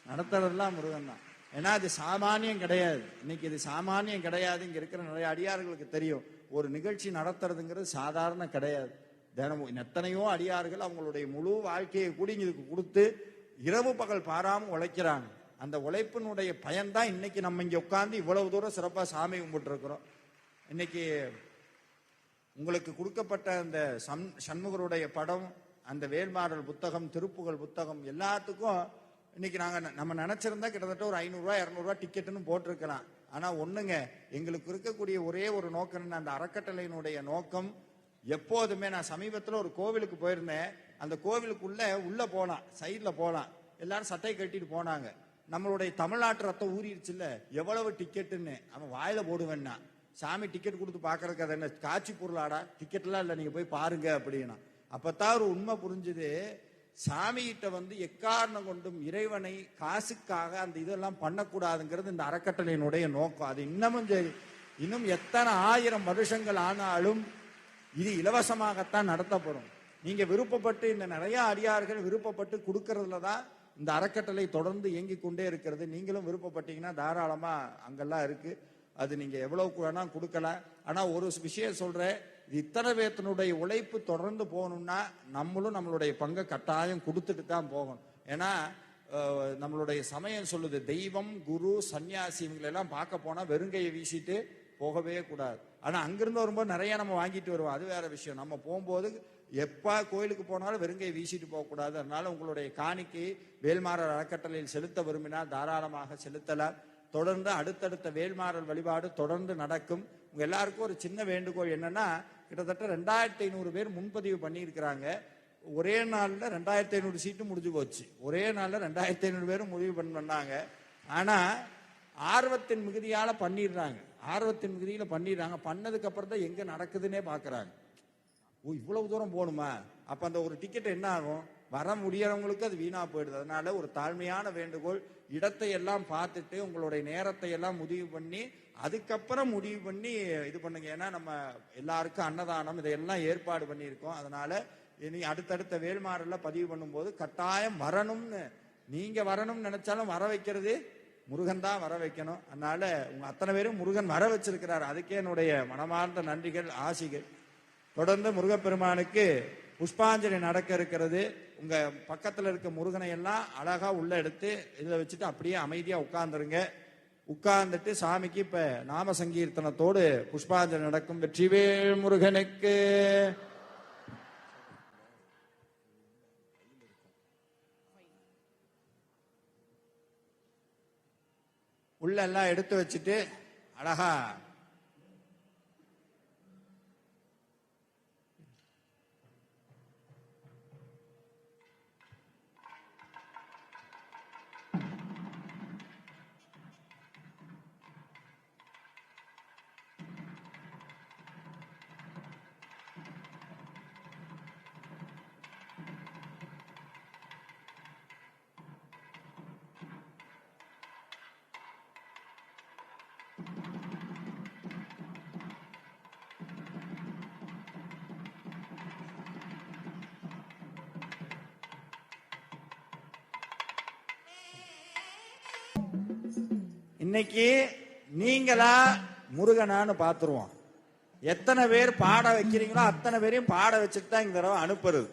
நடத்துறதெல்லாம் முருகன் தான். ஏன்னா அது சாமானியம் கிடையாது. இன்னைக்கு இது சாமானியம் கிடையாது. இங்க இருக்கிற நிறைய அடியார்களுக்கு தெரியும், ஒரு நிகழ்ச்சி நடத்துறதுங்கிறது சாதாரண கிடையாது. தினமும் எத்தனையோ அடியார்கள் அவங்களுடைய முழு வாழ்க்கையை கூட இதுக்கு கொடுத்து இரவு பகல் பாராம உழைக்கிறாங்க. அந்த உழைப்பினுடைய பயன்தான் இன்னைக்கு நம்ம இங்க உட்கார்ந்து இவ்வளவு தூரம் சிறப்பா சாமி கும்பிட்டு இருக்கிறோம். இன்னைக்கு உங்களுக்கு கொடுக்கப்பட்ட அந்த சண்முகருடைய படம், அந்த வேல்மாறல் புத்தகம், திருப்புகழ் புத்தகம் எல்லாத்துக்கும் இன்னைக்கு நம்ம நினைச்சிருந்தா கிட்டத்தட்ட ஒரு 500 ரூபாய் 200 ரூபாய் டிக்கெட்டுன்னு போட்டிருக்கலாம். ஆனா ஒண்ணுங்க, எங்களுக்கு இருக்கக்கூடிய ஒரே ஒரு நோக்கம், அந்த அறக்கட்டளையினுடைய நோக்கம் எப்போதுமே, நான் சமீபத்தில் ஒரு கோவிலுக்கு போயிருந்தேன். அந்த கோவிலுக்குள்ள உள்ள போலாம், சைட்ல போலாம், எல்லாரும் சட்டை கட்டிட்டு போனாங்க. நம்மளுடைய தமிழ்நாட்டு ரத்தம் ஊறிடுச்சு இல்ல, எவ்வளவு டிக்கெட்டுன்னு அவன் வாயில போடுவேன்னா, சாமி டிக்கெட் கொடுத்து பாக்குறதுக்கு அது என்ன காட்சி பொருளாடா, டிக்கெட் எல்லாம் இல்ல, நீங்க போய் பாருங்க அப்படின்னா. அப்பதான் ஒரு உண்மை புரிஞ்சுது, சாமி கிட்ட வந்து எக்காரணம் கொண்டும் இறைவனை காசுக்காக அந்த இதெல்லாம் பண்ணக்கூடாதுங்கிறது இந்த அறக்கட்டளையினுடைய நோக்கம். அது இன்னமும் சரி, இன்னும் எத்தனை 1000 வருஷங்கள் ஆனாலும் இது இலவசமாகத்தான் நடத்தப்படும். நீங்க விருப்பப்பட்டு, இந்த நிறைய அடியார்கள் விருப்பப்பட்டு கொடுக்கறதுல தான் இந்த அறக்கட்டளை தொடர்ந்து இயங்கி கொண்டே இருக்கிறது. நீங்களும் விருப்பப்பட்டீங்கன்னா தாராளமா அங்கெல்லாம் இருக்கு, அது நீங்க எவ்வளவுக்கு வேணா கொடுக்கலாம். ஆனா ஒரு விஷயம் சொல்றேன், இது இத்தனை பேத்தினுடைய உழைப்பு தொடர்ந்து போகணும்னா நம்மளும் நம்மளுடைய பங்கை கட்டாயம் கொடுத்துட்டு தான் போகணும். ஏன்னா நம்மளுடைய சமயம் சொல்லுது, தெய்வம், குரு, சன்னியாசி இவங்களெல்லாம் பார்க்க போனா வெறுங்கையை வீசிட்டு போகவே கூடாது. ஆனா அங்கிருந்து வரும்போது நிறைய நம்ம வாங்கிட்டு வருவோம், அது வேற விஷயம். நம்ம போகும்போது எப்ப கோயிலுக்கு போனாலும் வெறுங்கை வீசிட்டு போகக்கூடாது. அதனால உங்களுடைய காணிக்கை வேல்மாறல் அறக்கட்டளையில் செலுத்த விரும்பினால் தாராளமாக செலுத்தலாம். தொடர்ந்து அடுத்தடுத்த வேல்மாறல் வழிபாடு தொடர்ந்து நடக்கும். உங்க எல்லாருக்கும் ஒரு சின்ன வேண்டுகோள் என்னன்னா, கிட்டத்தட்ட 2500 பேர் முன்பதிவு பண்ணியிருக்கிறாங்க. ஒரே நாள்ல 2500 சீட்டு முடிஞ்சு போச்சு. ஒரே நாள்ல 2500 பேரும் முடிவு பண்ணாங்க. ஆனா ஆர்வத்தின் மிகுதியால பண்ணிடுறாங்க, ஆர்வத்தின் மிகுதியில பண்ணிடுறாங்க. பண்ணதுக்கு அப்புறம் தான் எங்க நடக்குதுன்னே பாக்குறாங்க. ஓ, இவ்வளவு தூரம் போகணுமா? அப்ப அந்த ஒரு டிக்கெட் என்ன ஆகும்? வர முடியறவங்களுக்கு அது வீணா போயிடுது. அதனால ஒரு தாழ்மையான வேண்டுகோள், இடத்தை எல்லாம் பார்த்துட்டு உங்களுடைய நேரத்தை எல்லாம் முடிவு பண்ணி அதுக்கப்புறம் முடிவு பண்ணி இது பண்ணுங்க. ஏன்னா நம்ம எல்லாருக்கும் அன்னதானம் இதையெல்லாம் ஏற்பாடு பண்ணியிருக்கோம். அதனால இனி அடுத்தடுத்த வேல்மாறல்ல பதிவு பண்ணும்போது கட்டாயம் வரணும்னு, நீங்க வரணும்னு நினைச்சாலும் வர வைக்கிறது முருகன் தான் வர வைக்கணும். அதனால உங்க அத்தனை பேரும் முருகன் வர வச்சிருக்கிறார். அதுக்கே என்னுடைய மனமார்ந்த நன்றிகள், ஆசிகள். தொடர்ந்து முருகப்பெருமானுக்கு புஷ்பாஞ்சலி நடக்க இருக்கிறது. உங்க பக்கத்துல இருக்க முருகனை எல்லாம் அழகா உள்ள எடுத்து இதுல வச்சுட்டு அப்படியே அமைதியா உட்கார்ந்துருங்க. உட்கார்ந்துட்டு சாமிக்கு இப்ப நாம சங்கீர்த்தனத்தோடு புஷ்பாஞ்சலி நடக்கும். வெற்றிவேல் முருகனுக்கு. உள்ள எல்லாம் எடுத்து வச்சுட்டு அழகா இன்னைக்கு நீங்களா முருகனான்னு பாத்துருவோம். எத்தனை பேர் பாட வைக்கிறீங்களோ அத்தனை பேரையும் பாட வச்சுட்டு தான் இந்த தடவை அனுப்புறது.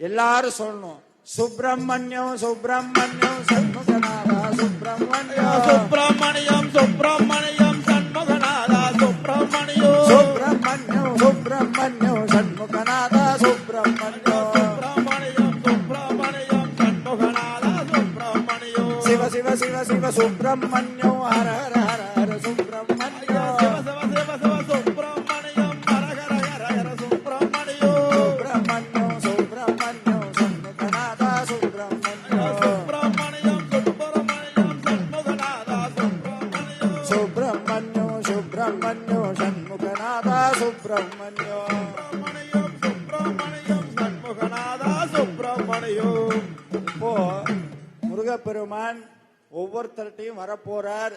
எல்லாரும் சொல்லணும், சுப்பிரமணியம் சுப்பிரமணியம் சண்முகநாதா சுப்பிரமணியம் சுப்பிரமணியம் சுப்பிரமணியம் சண்முகநாதா சுப்பிரமணியம் சுப்பிரமணியம் சுப்பிரமணியம் சண்முகநாதா சுப்பிரமணியம் சுப்பிரமணியம் சுப்பிரமணியம் சண்முகநாதா சுப்பிரமணியம் சிவ சிவ சிவ சிவ சுப்பிரமணியம் ஹர ஹர ஹர ஹர சுப்பிரமணியம் சிவ சிவ சிவ சிவ சுப்பிரமணியம் ஹர ஹர ஹர ஹர சுப்பிரமணியம் சுப்பிரமணியம் சுப்பிரமணியம் சண்முகநாதா சுப்பிரமணியம் சுப்பிரமணியம் சுப்பிரமணியம் சண்முகநாதா சுப்பிரமணியம் சுப்பிரமணியம் சுப்பிரமணியம் சண்முகநாதா சுப்பிரமணியம் சுப்பிரமணியம் சுப்பிரமணியம் சண்முகநாதா சுப்பிரமணியம். இப்போ முருகப்பெருமான் ஒவ்வொருத்தர்ட்டையும் வரப்போறார்.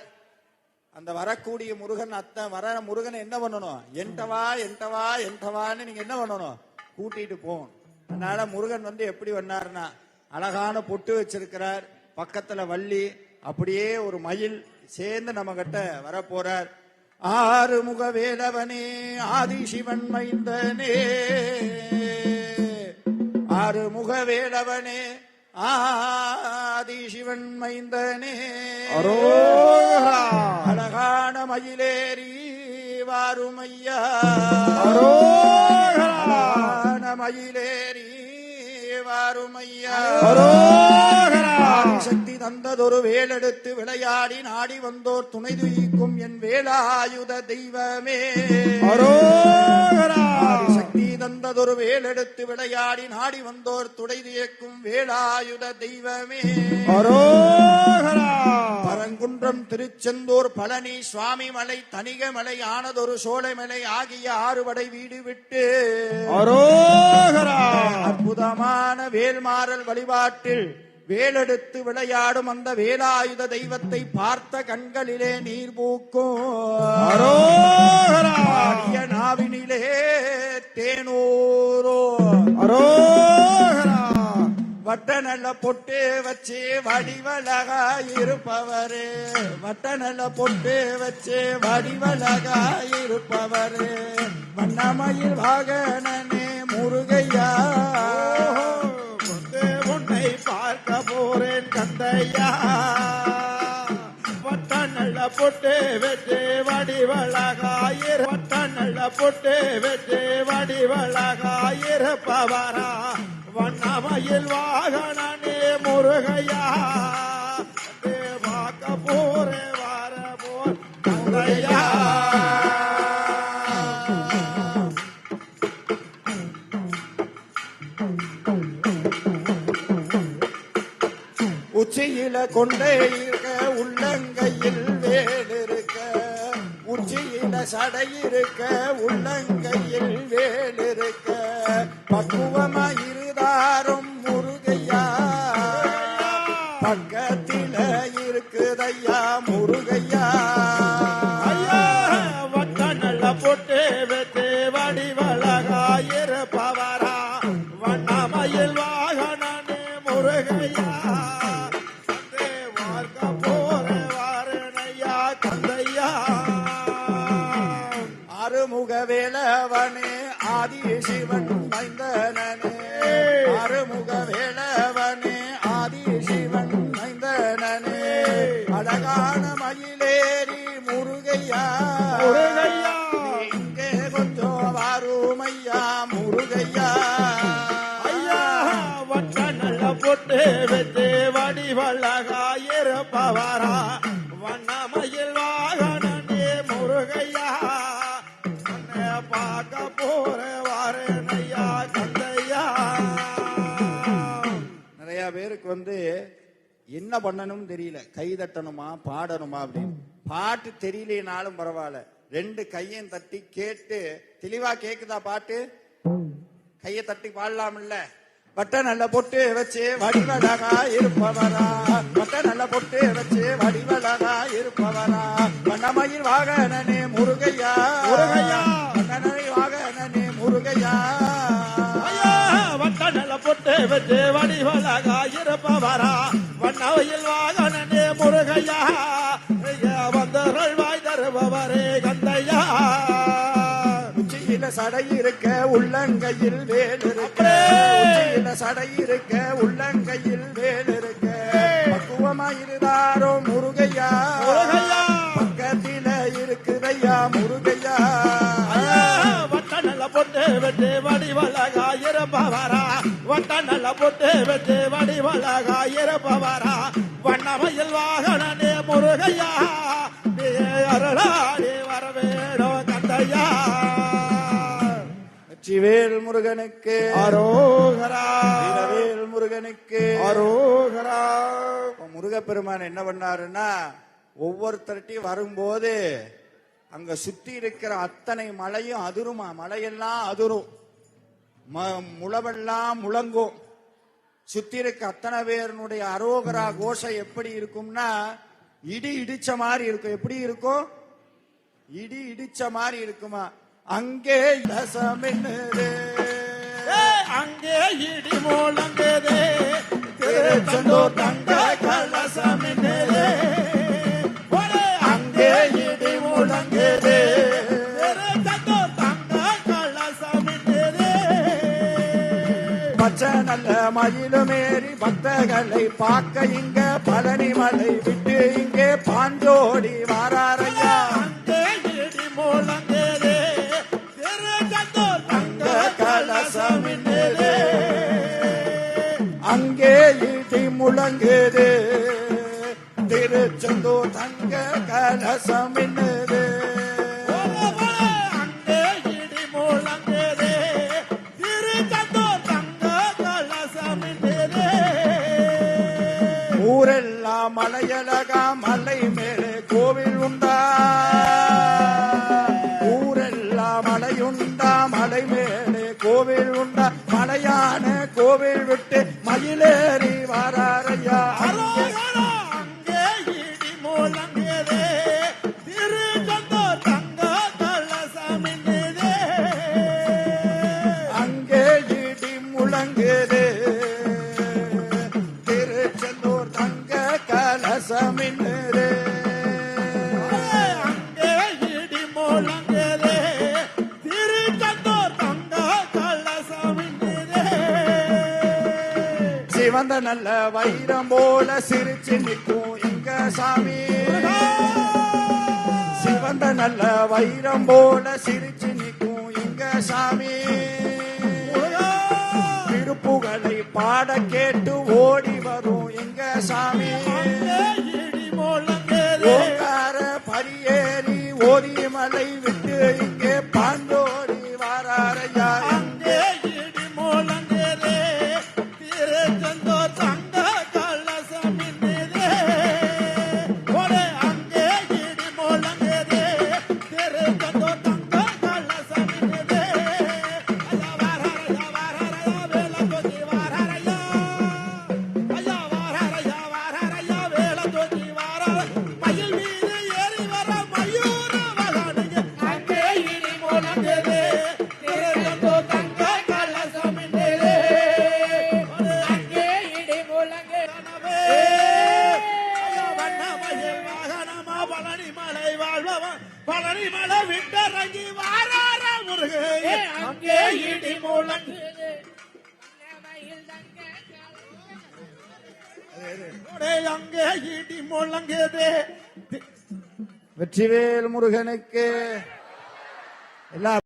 அந்த வரக்கூடிய முருகன் வர முருகனை என்ன பண்ணணும்? என்டவா என்டவா என்டவான்னு நீங்க என்ன பண்ணணும்? கூட்டிட்டு போகணும். அதனால முருகன் எப்படி வந்தாருன்னா அழகான பொட்டு வச்சிருக்கிறார், பக்கத்துல வள்ளி, அப்படியே ஒரு மயில் சேர்ந்து நம்ம கிட்ட வரப்போறார். ஆறுமுக வேலவனே ஆதிசிவன் மைந்தனே, ஆறுமுக வேலவனே ஆதிசிவன் மைந்தனே, அழகான மயிலேறி வாருமையா, அழகான மயிலேறி வாருமையா, சக்தி தந்ததொரு வேலெடுத்து விளையாடி நாடி வந்தோர் துணை துயிக்கும் என் வேலாயுத தெய்வமே, சக்தி தந்ததொரு வேலெடுத்து விளையாடி நாடி வந்தோர் துணை துயிக்கும் வேலாயுத தெய்வமே, பரங்குன்றம் திருச்செந்தூர் பழனி சுவாமி மலை தணிகமலை ஆனதொரு சோலைமலை ஆகிய 6 படை வீடு விட்டு அற்புதமான வேல்மாறல் வழிபாட்டில் வேலெடுத்து விளையாடும் அந்த வேலாயுத தெய்வத்தை பார்த்த கண்களிலே நீர் பூக்கும், ஆடிய நாவினிலே தேனூரோ, வட்ட நல்ல பொட்டு வச்சு வடிவழகாயிருப்பவரே, வட்ட நல்ல பொட்டு வச்சு வடிவழகாயிருப்பவரே, வண்ணமயில் வாகனனே முருகையா, உன்னை பார்க்க போறேன் கந்தையா, வட்ட நல்ல பொட்டு வச்சு வடிவழகாயிரு, வட்ட நல்ல பொட்டு வச்சு வடிவழகாயிருப்பவரா, வண்ணமயில் வாகனனே முருகையா, பார்க்க போறே வர போர் கந்தையா. உச்சியில கொண்டே இருக்க உள்ளங்கையில் வேல் இருக்க, உச்சியில சடை இருக்க உள்ளங்கையில் வேல் இருக்க, பக்குவமா இருதாரும் முருகையா, பக்கத்தில இருக்குதையா முருகையா, வட்ட நல்ல பொட்டு வெட்டு வடிவழகாயிருப்பவரா, வண்ணமயில் வாகனனே முருகையா, பார்க்க போற வாரணையா கந்தையா, ஆறுமுக வேலவனே ஆதிசிவன் மைந்தனே, ஆறுமுக வேலவனே ஆதிசிவன் மைந்தனே, அழகான மயிலேறி முருகையா, முருகையா, இங்கே கொஞ்சம் வாருமையா முருகையா, ஐயா வட்ட நல்ல பொட்டு வெட்டு வடிவழகாயிருப்பவரா, வண்ணமயில் வாகனனே முருகையா, உன்னை பார்க்க போற வாரணையா கந்தையா. நிறைய பேருக்கு என்ன பண்ணணும் தெரியல, கை தட்டணுமா பாடணுமா அப்படின்னு. பாட்டு தெரியலனாலும் பரவாயில்ல, 2 கையும் தட்டி கேட்டு தெளிவா கேக்குதா பாட்டு, கையை தட்டி பாடலாம் இல்ல. வட்ட நல்ல பொட்டு வச்சு வடிவழகா இருப்பவரா, வட்ட நல்ல பொட்டு வச்சு வடிவழகா இருப்பவரா, வண்ணமயில் வாகனனே முருகையா, முருகையா, வண்ணமயில் வாகனனே முருகையா, வட்ட நல்ல பொட்டு வெட்டு வடிவழகாயிருப்பவரா, வண்ணமயில் வாகனனே முருகையா, கந்தையா உச்சியில சடை இருக்க உள்ளங்கையில் வேல் இருக்க உச்சியில சடை இருக்க உள்ளங்கையில் வேல் இருக்க பக்குவமா இருந்தாரோ முருகையா பக்கத்தில இருக்குதையா முருகையா வட்ட நல்ல பொட்டு வெட்டு வடிவழகா இருப்பவரா வட்ட நல்ல பொட்டு வெட்டு வடிவழகா இருப்பவரா வண்ணமையில் வாகனே முருகையா நீ அருளாடி வரவேணோ கந்தையா வெற்றிவேல் முருகனுக்கு அரோகரா வீரவேல் முருகனுக்கு அரோகரா முருகப்பெருமான் என்ன பண்ணாருன்னா ஒவ்வொருத்தர்ட்டையும் வரும்போது அங்க சுத்தி இருக்கிற அத்தனை மலையும் அதிருமா மலையெல்லாம் அதிரும் முழவெல்லாம் முழங்கும் சுத்தி இருக்க அத்தனை பேருடைய அரோகரா கோஷம் எப்படி இருக்கும்னா இடி இடிச்ச மாதிரி இருக்கும். எப்படி இருக்கும்? இடி இடிச்ச மாதிரி இருக்குமா? அங்கே ரசமின்னுதே அங்கே இடி முழங்குதே திருச்செந்தூர் தங்க கலசமின்னுதே அங்கே இடி முழங்குதே திருச்செந்தூர் தங்க கலசமின்னுதே பச்சை நல்ல மயிலுமேறி பக்தர்களை பார்க்க இங்க பழனி மலை விட்டு இங்கே பாஞ்சோடி வாராரையா அங்கே இடி முழங்குதே திருச்செந்தூர் தங்க கலசமின்னுதே அங்கே இடி முழங்குது திருச்செந்தூர் தங்க கலசமின்னுது அங்கே இடி முழங்குதே திருச்செந்தூர் தங்க கலசமின்னுதே ஊரெல்லாம் மலையழகா மலை மேலே கோவில் உண்டா ஊரெல்லாம் மலையுண்டா மலை மேலே கோவில் உண்டா மலையான கோவில் விட்டு மயிலேறி வாராரையா அரோகரா அங்கே இடி முழங்குதே திருச்செந்தூர் தங்க கலசமின்னுதே அங்கே இடி முழங்குது திருச்செந்தூர் தங்க கலசமின்னுது அங்கே இடி முழங்குதே திருச்செந்தூர் தங்க கலசமின்னுதே சிவந்த நல்ல வைரம் போல சிரிச்சு நிற்கும் இங்க சாமி சிவந்த நல்ல வைரம் போல சிரிச்சு நிற்கும் இங்க சாமி திருப்புகளை பாட கேட்டு ஓடி வரும் இங்க சாமி இடி முழங்குதே ஓங்கார பரியேறி ஓதிமலை விட்டு இங்கே பாண்டோடி வாராரையா அங்கே இடி முழங்குதே திருச்செந்தூர் தங்க கலசமின்னுதே ஒரே அங்கே இடி முழங்குதே திருச்செந்தூர் தங்க கலசமின்னுதே ஐயா வாராரையா வேலை தூக்கி வாராரையா ஐயா வாராரையா வேலை தூக்கி வாரார மயில் மீது ஏறி வர மயூர வகனுங்க அங்கே இடி முழங்குதே திருச்செந்தூர் தங்க கலசமின்னுதே அங்கே இடி முழங்குதே ஐயா வண்ணமயில் வாகனமா பழனிமலை வாழ்பவன் பழனிமலை விட்டரங்கி வாரார முருகே அங்கே இடி முழங்குதே அங்கே இடி முழங்குதே வெற்றிவேல் முருகனுக்கு எல்லா